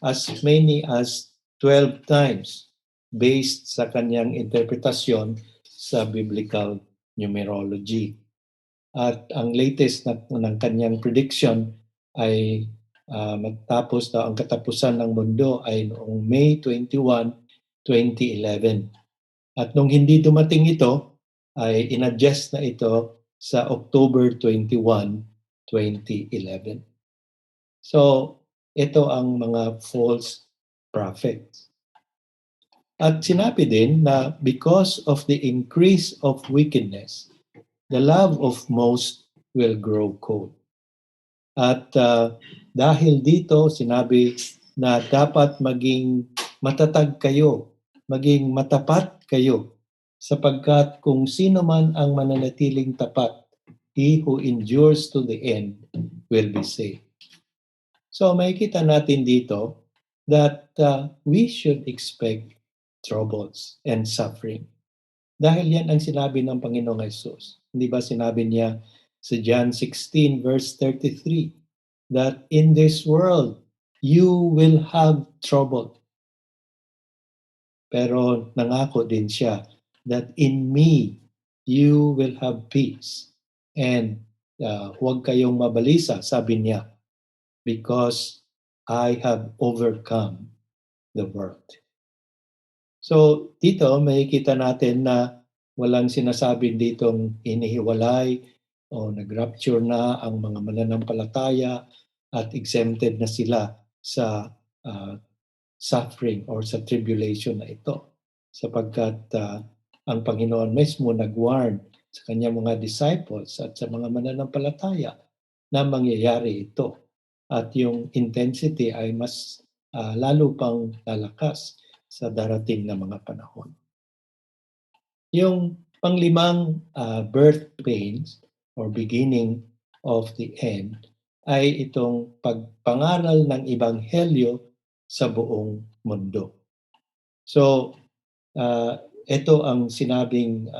as many as 12 times based sa kanyang interpretasyon sa biblical numerology. At ang latest ng kanyang prediction ay magtapos daw ang katapusan ng mundo ay noong May 21, 2011. At nung hindi dumating ito, ay inadjust na ito sa October 21, 2011. So, ito ang mga false prophets. At sinabi din na because of the increase of wickedness, the love of most will grow cold. At dahil dito, sinabi na dapat maging matatag kayo, maging matapat kayo, sapagkat kung sino man ang mananatiling tapat, he who endures to the end will be saved. So makikita natin dito that we should expect troubles and suffering. Dahil yan ang sinabi ng Panginoong Jesus. Hindi ba sinabi niya sa John 16 verse 33 that in this world you will have trouble. Pero nangako din siya that in me you will have peace. And huwag kayong mabalisa, sabi niya, because I have overcome the world. So dito makikita natin na walang sinasabing ditong inihiwalay o nag-rapture na ang mga mananampalataya at exempted na sila sa suffering or sa tribulation na ito. Sapagkat ang Panginoon mismo nag-warn sa kanyang mga disciples at sa mga mananampalataya na mangyayari ito. At yung intensity ay mas lalo pang lalakas sa darating na mga panahon. Yung panglimang birth pains or beginning of the end ay itong pagpangaral ng ebanghelyo sa buong mundo. So, ito ang sinabing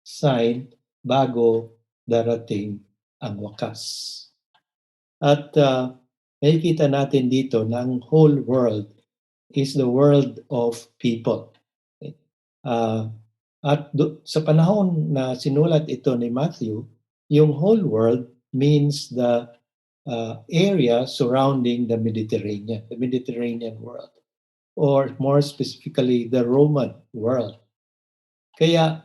sign bago darating ang wakas. At makikita natin dito na ang whole world is the world of people. Sa panahon na sinulat ito ni Matthew, yung whole world means the area surrounding the Mediterranean world, or more specifically, the Roman world. Kaya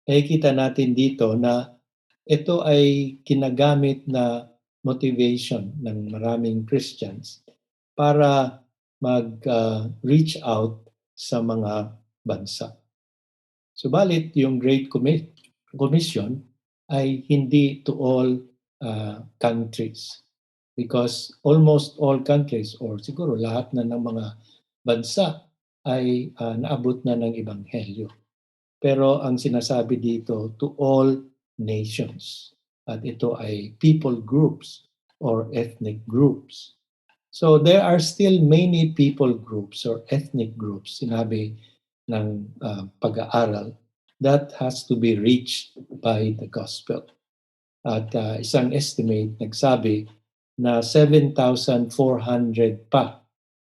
makikita natin dito na ito ay kinagamit na motivation ng maraming Christians para mag-reach out sa mga bansa. Subalit, yung Great Commission ay hindi to all countries, because almost all countries or siguro lahat na ng mga bansa ay naabot na ng ebanghelyo. Pero ang sinasabi dito, to all nations. At ito ay people groups or ethnic groups. So there are still many people groups or ethnic groups, sinabi ng pag-aaral, that has to be reached by the gospel. At isang estimate nagsabi na 7,400 pa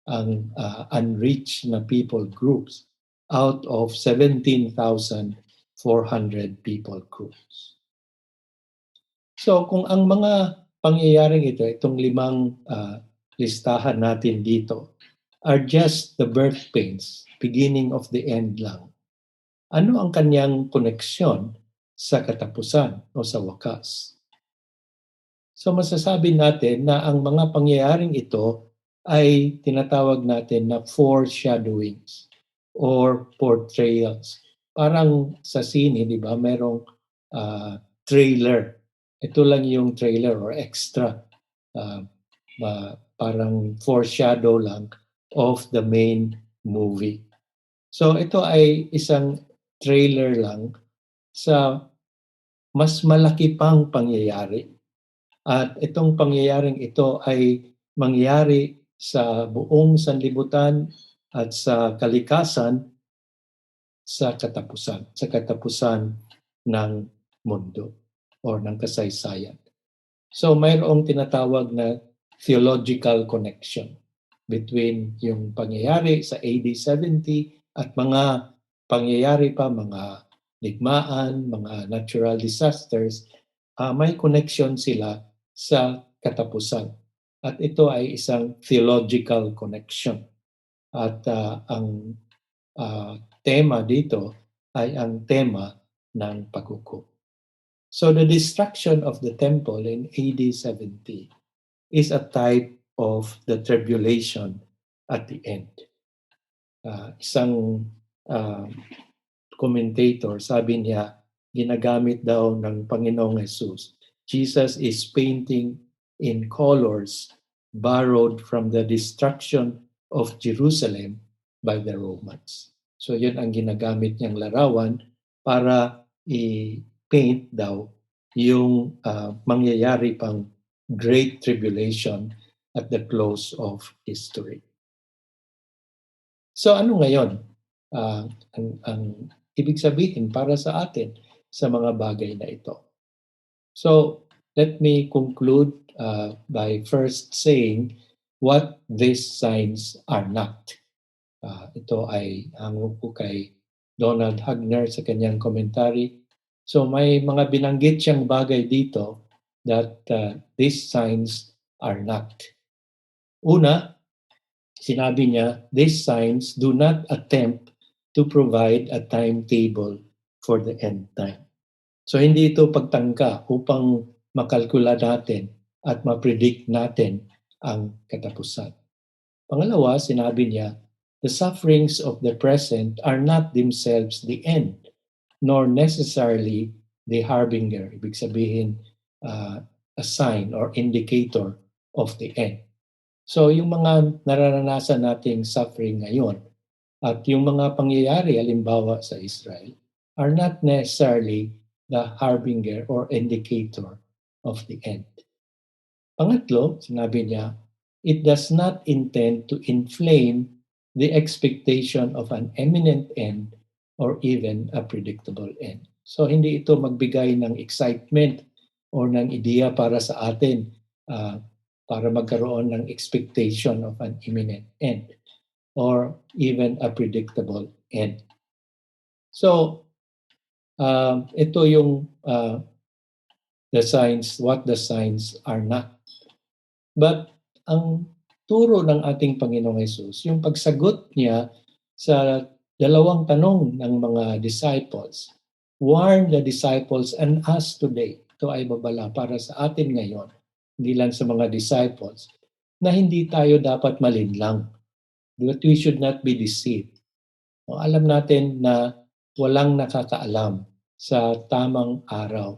ang unreached na people groups out of 17,000 400 people cruise. So kung ang mga pangyayaring ito, itong 5 listahan natin dito, are just the birth pains, beginning of the end lang, ano ang kanyang koneksyon sa katapusan o sa wakas? So masasabi natin na ang mga pangyayaring ito ay tinatawag natin na foreshadowings or portrayals. Parang sa sine, di ba, merong trailer. Ito lang yung trailer or extra. Parang foreshadow lang of the main movie. So ito ay isang trailer lang sa mas malaki pang pangyayari. At itong pangyayaring ito ay mangyari sa buong sanlibutan at sa kalikasan sa katapusan ng mundo or ng kasaysayan. So mayroong tinatawag na theological connection between yung pangyayari sa AD 70 at mga pangyayari pa, mga digmaan, mga natural disasters, may connection sila sa katapusan. At ito ay isang theological connection. At ang tema dito ay ang tema ng paghukom. So the destruction of the temple in AD 70 is a type of the tribulation at the end. Isang commentator, sabi niya, ginagamit daw ng Panginoong Jesus. Jesus is painting in colors borrowed from the destruction of Jerusalem by the Romans. So yun ang ginagamit niyang larawan para i-paint daw yung mangyayari pang Great Tribulation at the close of history. So ano ngayon? Ang ibig sabihin para sa atin sa mga bagay na ito. So let me conclude by first saying what these signs are not. Ito ay hango ko kay Donald Hagner sa kanyang commentary. So may mga binanggit siyang bagay dito that these signs are not. Una, sinabi niya, these signs do not attempt to provide a timetable for the end time. So hindi ito pagtangka upang makalkula natin at ma-predict natin ang katapusan. Pangalawa, sinabi niya, the sufferings of the present are not themselves the end, nor necessarily the harbinger, ibig sabihin a sign or indicator of the end. So yung mga nararanasan nating suffering ngayon at yung mga pangyayari halimbawa sa Israel are not necessarily the harbinger or indicator of the end. Pangatlo, sinabi niya, it does not intend to inflame the expectation of an imminent end or even a predictable end. So hindi ito magbigay ng excitement or ng ideya para sa atin para magkaroon ng expectation of an imminent end or even a predictable end. So ito yung the signs, what the signs are not. But ang turo ng ating Panginoong Hesus, yung pagsagot niya sa dalawang tanong ng mga disciples, warn the disciples and us today. Ito ay babala para sa atin ngayon, hindi lang sa mga disciples, na hindi tayo dapat malinlang. That we should not be deceived. Alam natin na walang nakakaalam sa tamang araw.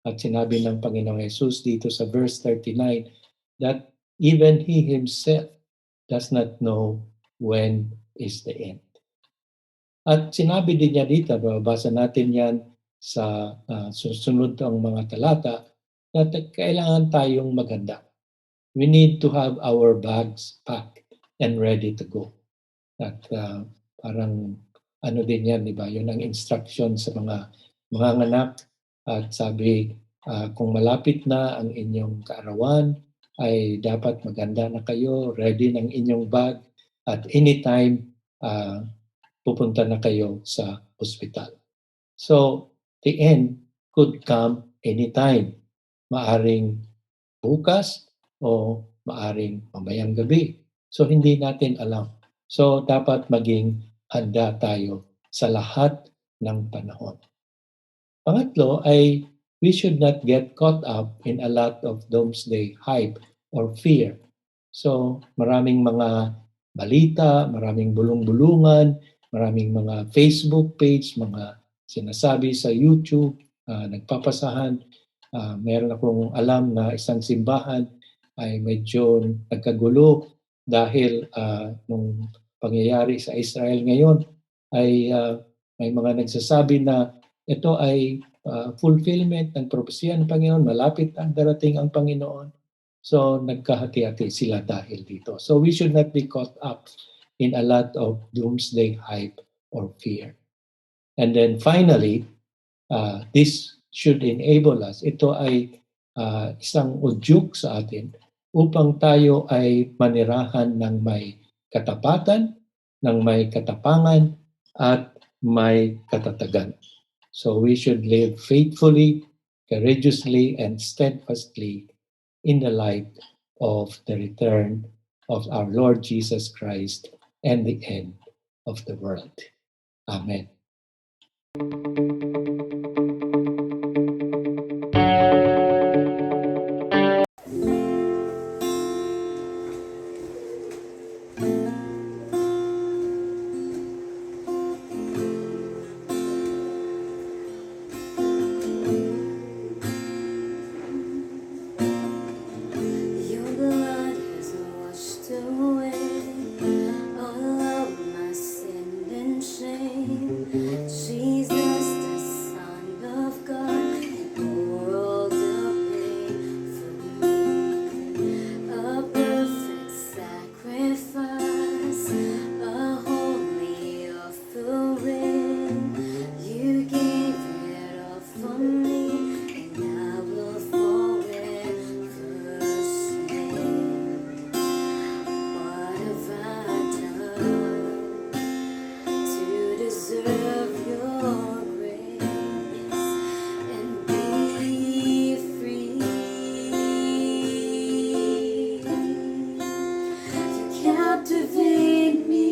At sinabi ng Panginoong Hesus dito sa verse 39 that even He Himself does not know when is the end. At sinabi din niya dito, babasa natin yan sa susunod ang mga talata, na kailangan tayong maganda. We need to have our bags packed and ready to go. At parang ano din yan, di ba? Yun ang instruction sa mga anak. At sabi, kung malapit na ang inyong kaarawan, ay dapat maganda na kayo, ready ng inyong bag, at anytime pupunta na kayo sa ospital. So, the end could come anytime. Maaring bukas o maaring mamayang gabi. So, hindi natin alam. So, dapat maging handa tayo sa lahat ng panahon. Pangatlo ay we should not get caught up in a lot of doomsday hype or fear. So, maraming mga balita, maraming bulong-bulungan, maraming mga Facebook page, mga sinasabi sa YouTube, nagpapasahan. Meron akong alam na isang simbahan ay medyo nagkagulo dahil nung pangyayari sa Israel ngayon ay may mga nagsasabi na ito ay fulfillment ng propesya ng Panginoon, malapit ang darating ang Panginoon. So nagkahati-hati sila dahil dito. So we should not be caught up in a lot of doomsday hype or fear. And then finally, this should enable us. Ito ay isang udyok sa atin upang tayo ay manirahan ng may katapatan, ng may katapangan, at may katatagan. So we should live faithfully, courageously, and steadfastly in the light of the return of our Lord Jesus Christ and the end of the world. Amen. Your blood has washed away all of my sin and shame. Jesus, the Son of God, bore all the pain for me. A perfect sacrifice, a holy offering. You gave it all for me, and I will forever sing. What have I done to deserve your grace and be free? You captivate me,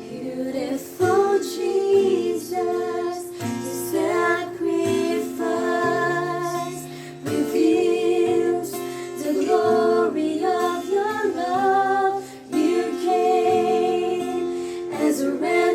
beautiful Jesus. Your sacrifice reveals the glory of your love. You came as a ransom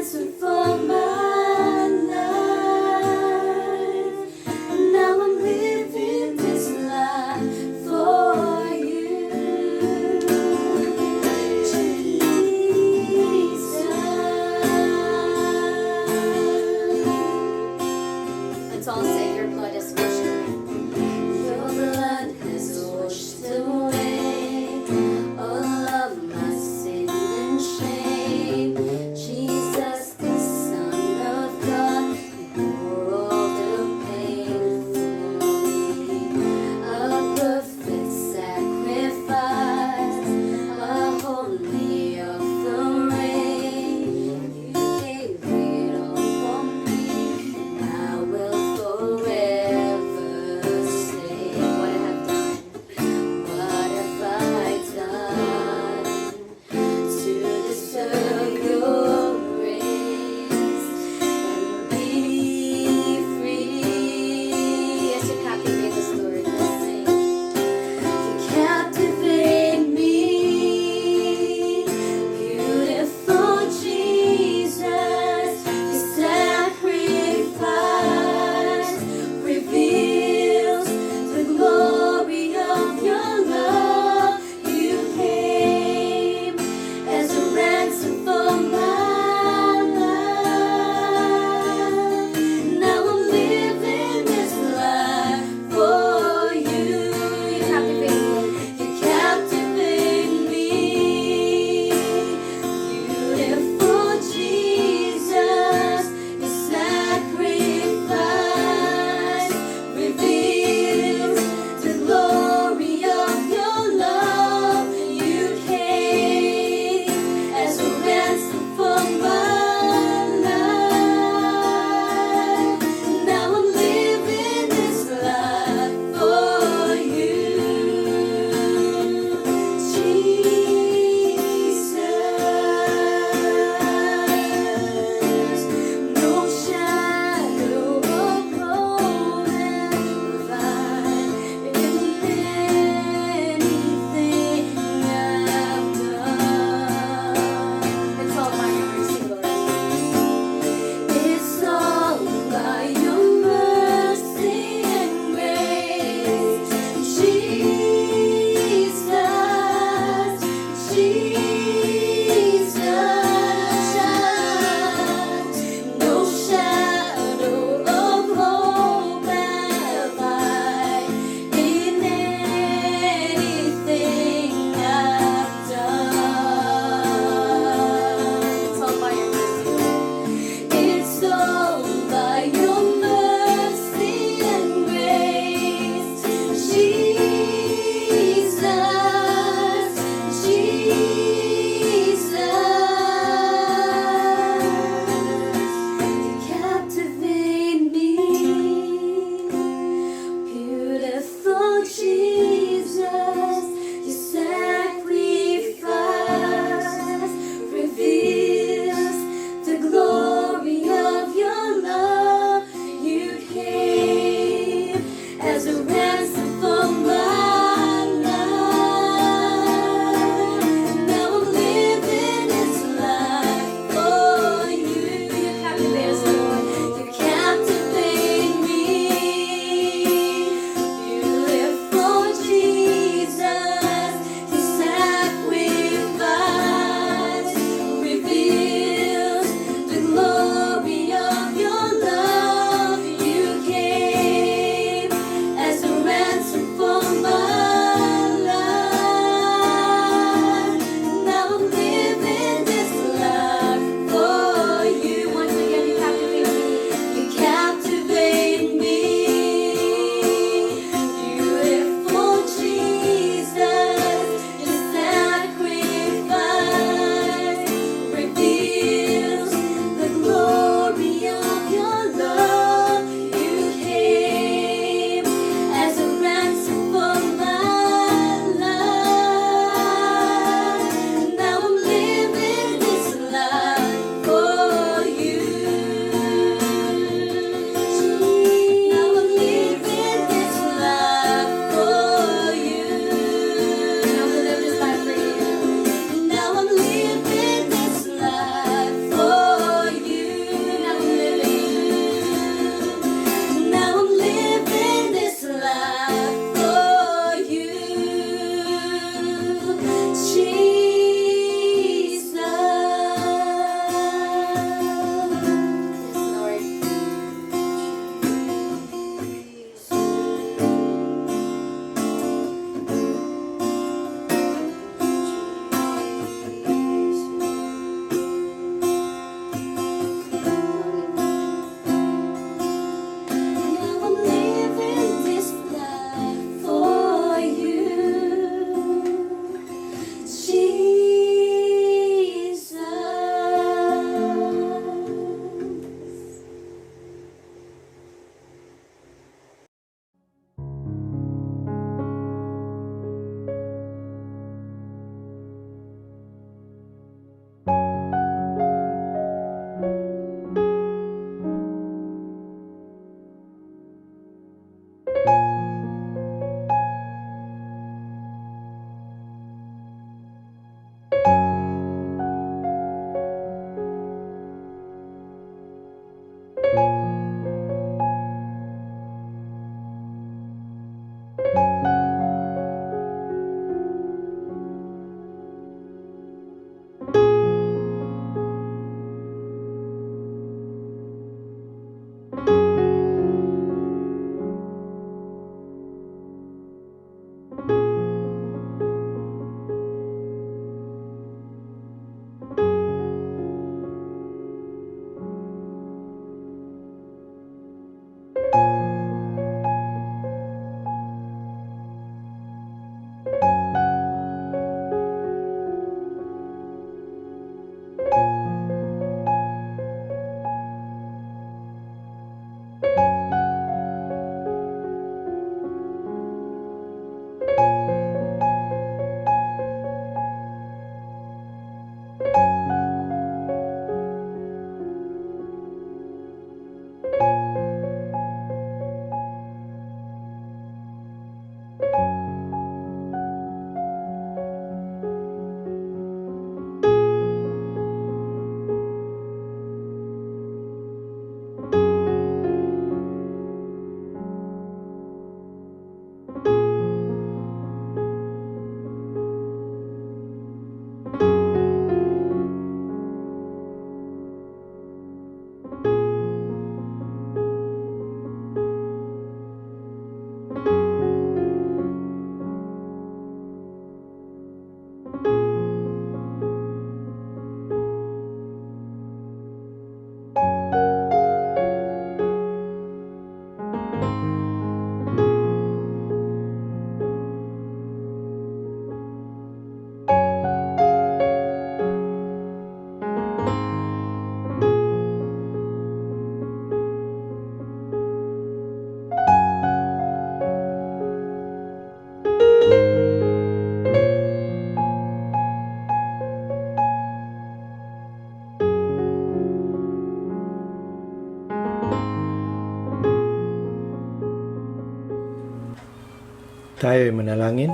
Tayo'y manalangin.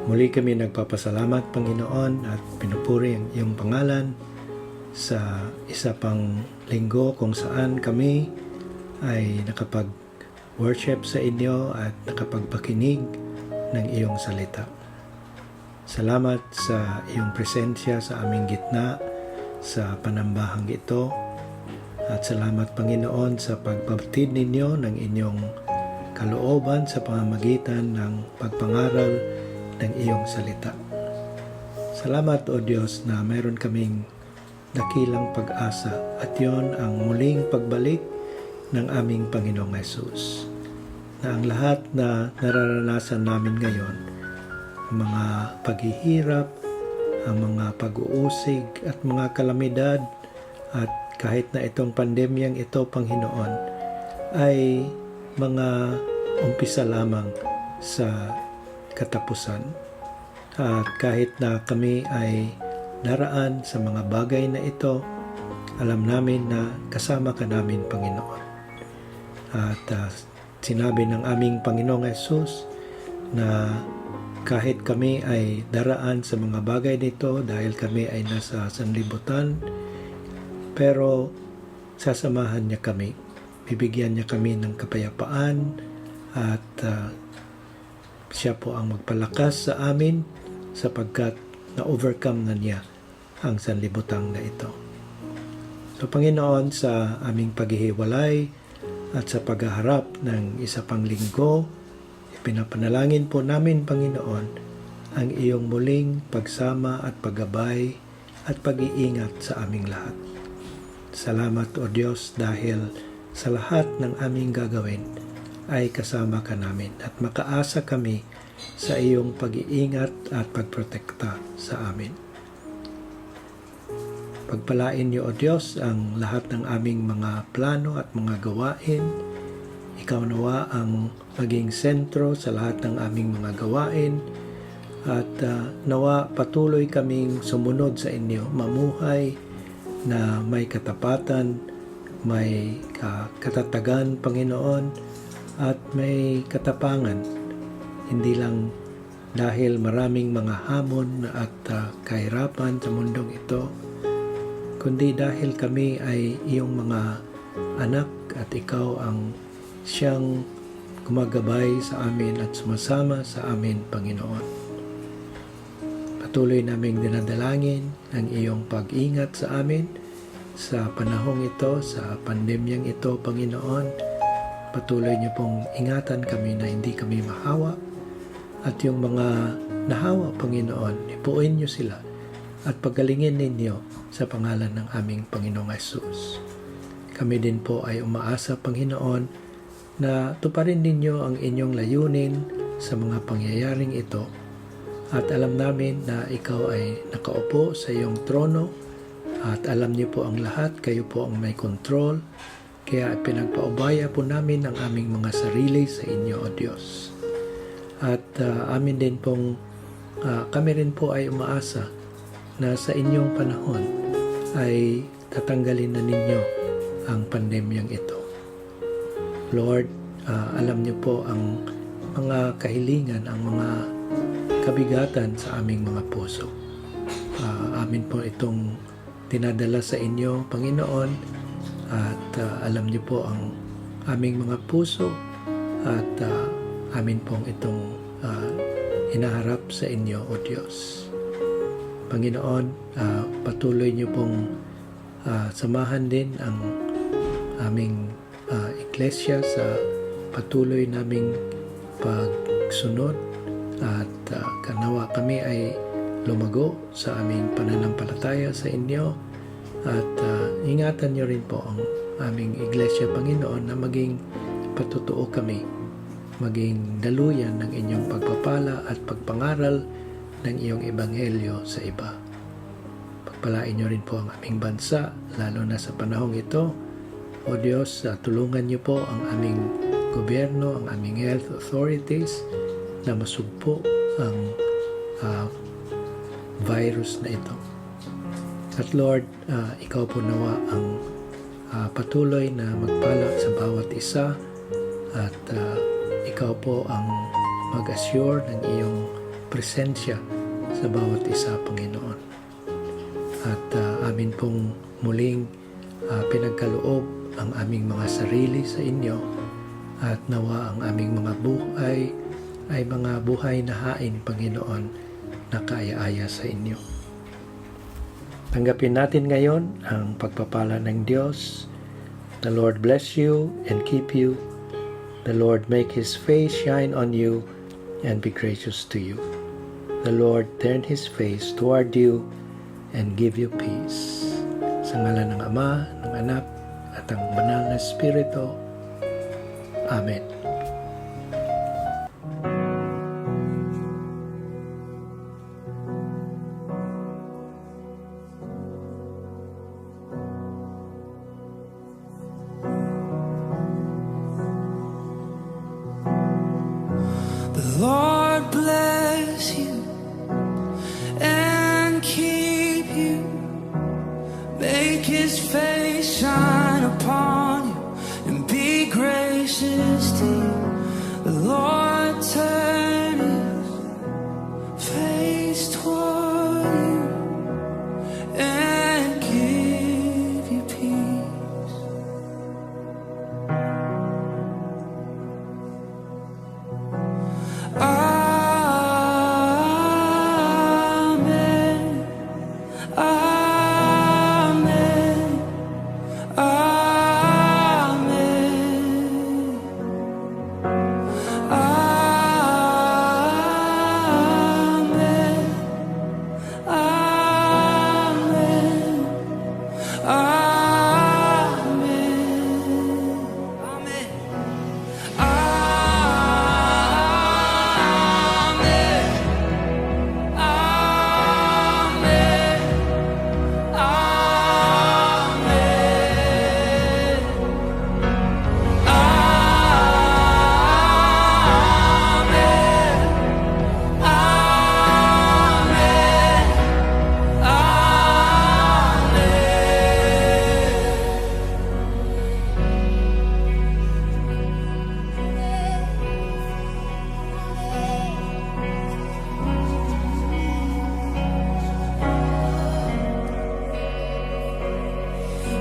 Muli kami nagpapasalamat, Panginoon, at pinupuri ang iyong pangalan sa isa pang linggo kung saan kami ay nakapag-worship sa inyo at nakapagpakinig ng iyong salita. Salamat sa iyong presensya sa aming gitna sa panambahang ito. At salamat, Panginoon, sa pagpabatid ninyo ng inyong kalooban sa pamamagitan ng pagpangaral ng iyong salita. Salamat, O Diyos, na mayroon kaming dakilang pag-asa at yon ang muling pagbalik ng aming Panginoong Hesus. Na ang lahat na nararanasan namin ngayon, ang mga paghihirap, ang mga pag-uusig at mga kalamidad, at kahit na itong pandemyang ito, Panginoon, ay mga umpisa lamang sa katapusan. At kahit na kami ay daraan sa mga bagay na ito, alam namin na kasama ka namin, Panginoon. At sinabi ng aming Panginoong Hesus na kahit kami ay daraan sa mga bagay nito dahil kami ay nasa sanlibutan, pero sasamahan niya kami. Bibigyan niya kami ng kapayapaan at siya po ang magpalakas sa amin sapagkat na-overcome na niya ang sanlibutang na ito. So, Panginoon, sa aming paghihiwalay at sa paghaharap ng isa pang linggo, ipinapanalangin po namin, Panginoon, ang iyong muling pagsama at paggabay at pag-iingat sa aming lahat. Salamat, O Diyos, dahil sa lahat ng aming gagawin ay kasama ka namin at makaasa kami sa iyong pag-iingat at pagprotekta sa amin. Pagpalain niyo, O Diyos, ang lahat ng aming mga plano at mga gawain. Ikaw nawa ang maging sentro sa lahat ng aming mga gawain at nawa patuloy kaming sumunod sa inyo, mamuhay na may katapatan, may katatagan, Panginoon, at may katapangan, hindi lang dahil maraming mga hamon at kahirapan sa mundong ito, kundi dahil kami ay iyong mga anak at ikaw ang siyang gumagabay sa amin at sumasama sa amin, Panginoon. Patuloy naming dinadalangin ang iyong pag-ingat sa amin sa panahong ito, sa pandemyang ito, Panginoon. Patuloy niyo pong ingatan kami na hindi kami mahawa at yung mga nahawa, Panginoon, ipuin niyo sila at pagalingin ninyo sa pangalan ng aming Panginoong Hesus. Kami din po ay umaasa, Panginoon, na tuparin ninyo ang inyong layunin sa mga pangyayaring ito at alam namin na ikaw ay nakaupo sa iyong trono at alam niyo po ang lahat, kayo po ang may control. Kaya pinagpaubaya po namin ang aming mga sarili sa inyo, O Diyos. At amin din pong kami rin po ay umaasa na sa inyong panahon ay tatanggalin na ninyo ang pandemyang ito. Lord, alam niyo po ang mga kahilingan, ang mga kabigatan sa aming mga puso. Amin po itong dinadala sa inyo, Panginoon, at alam niyo po ang aming mga puso at amin pong itong hinaharap sa inyo, O Diyos. Panginoon, patuloy niyo pong samahan din ang aming iglesia sa patuloy naming pagsunod at kanawa kami ay lumago sa aming pananampalataya sa inyo. At ingatan niyo rin po ang aming iglesia, Panginoon, na maging patutuo kami, maging daluyan ng inyong pagpapala at pagpangaral ng iyong ebanghelyo sa iba. Pagpalain niyo rin po ang aming bansa, lalo na sa panahong ito. O Diyos, tulungan niyo po ang aming gobyerno, ang aming health authorities na masugpo ang virus na ito. At Lord, ikaw po nawa ang patuloy na magpala sa bawat isa at ikaw po ang mag-assure ng iyong presensya sa bawat isa, Panginoon. At amin pong muling pinagkaloob ang aming mga sarili sa inyo at nawa ang aming mga buhay ay mga buhay na hain, Panginoon, na kaaya-aya sa inyo. Tanggapin natin ngayon ang pagpapala ng Diyos. The Lord bless you and keep you. The Lord make His face shine on you and be gracious to you. The Lord turn His face toward you and give you peace. Sa ngalan ng Ama, ng Anak, at ang Banal na Espiritu. Amen. The Lord bless you and keep you. Make His face shine upon you and be gracious to you. The Lord turn His face toward you and give you peace. Amen. Amen. Amen. Amen. Amen. Amen.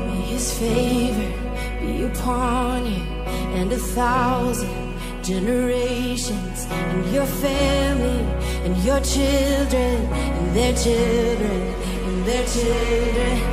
May His favor be upon you and 1,000 generations, and your family, and your children, and their children, and their children.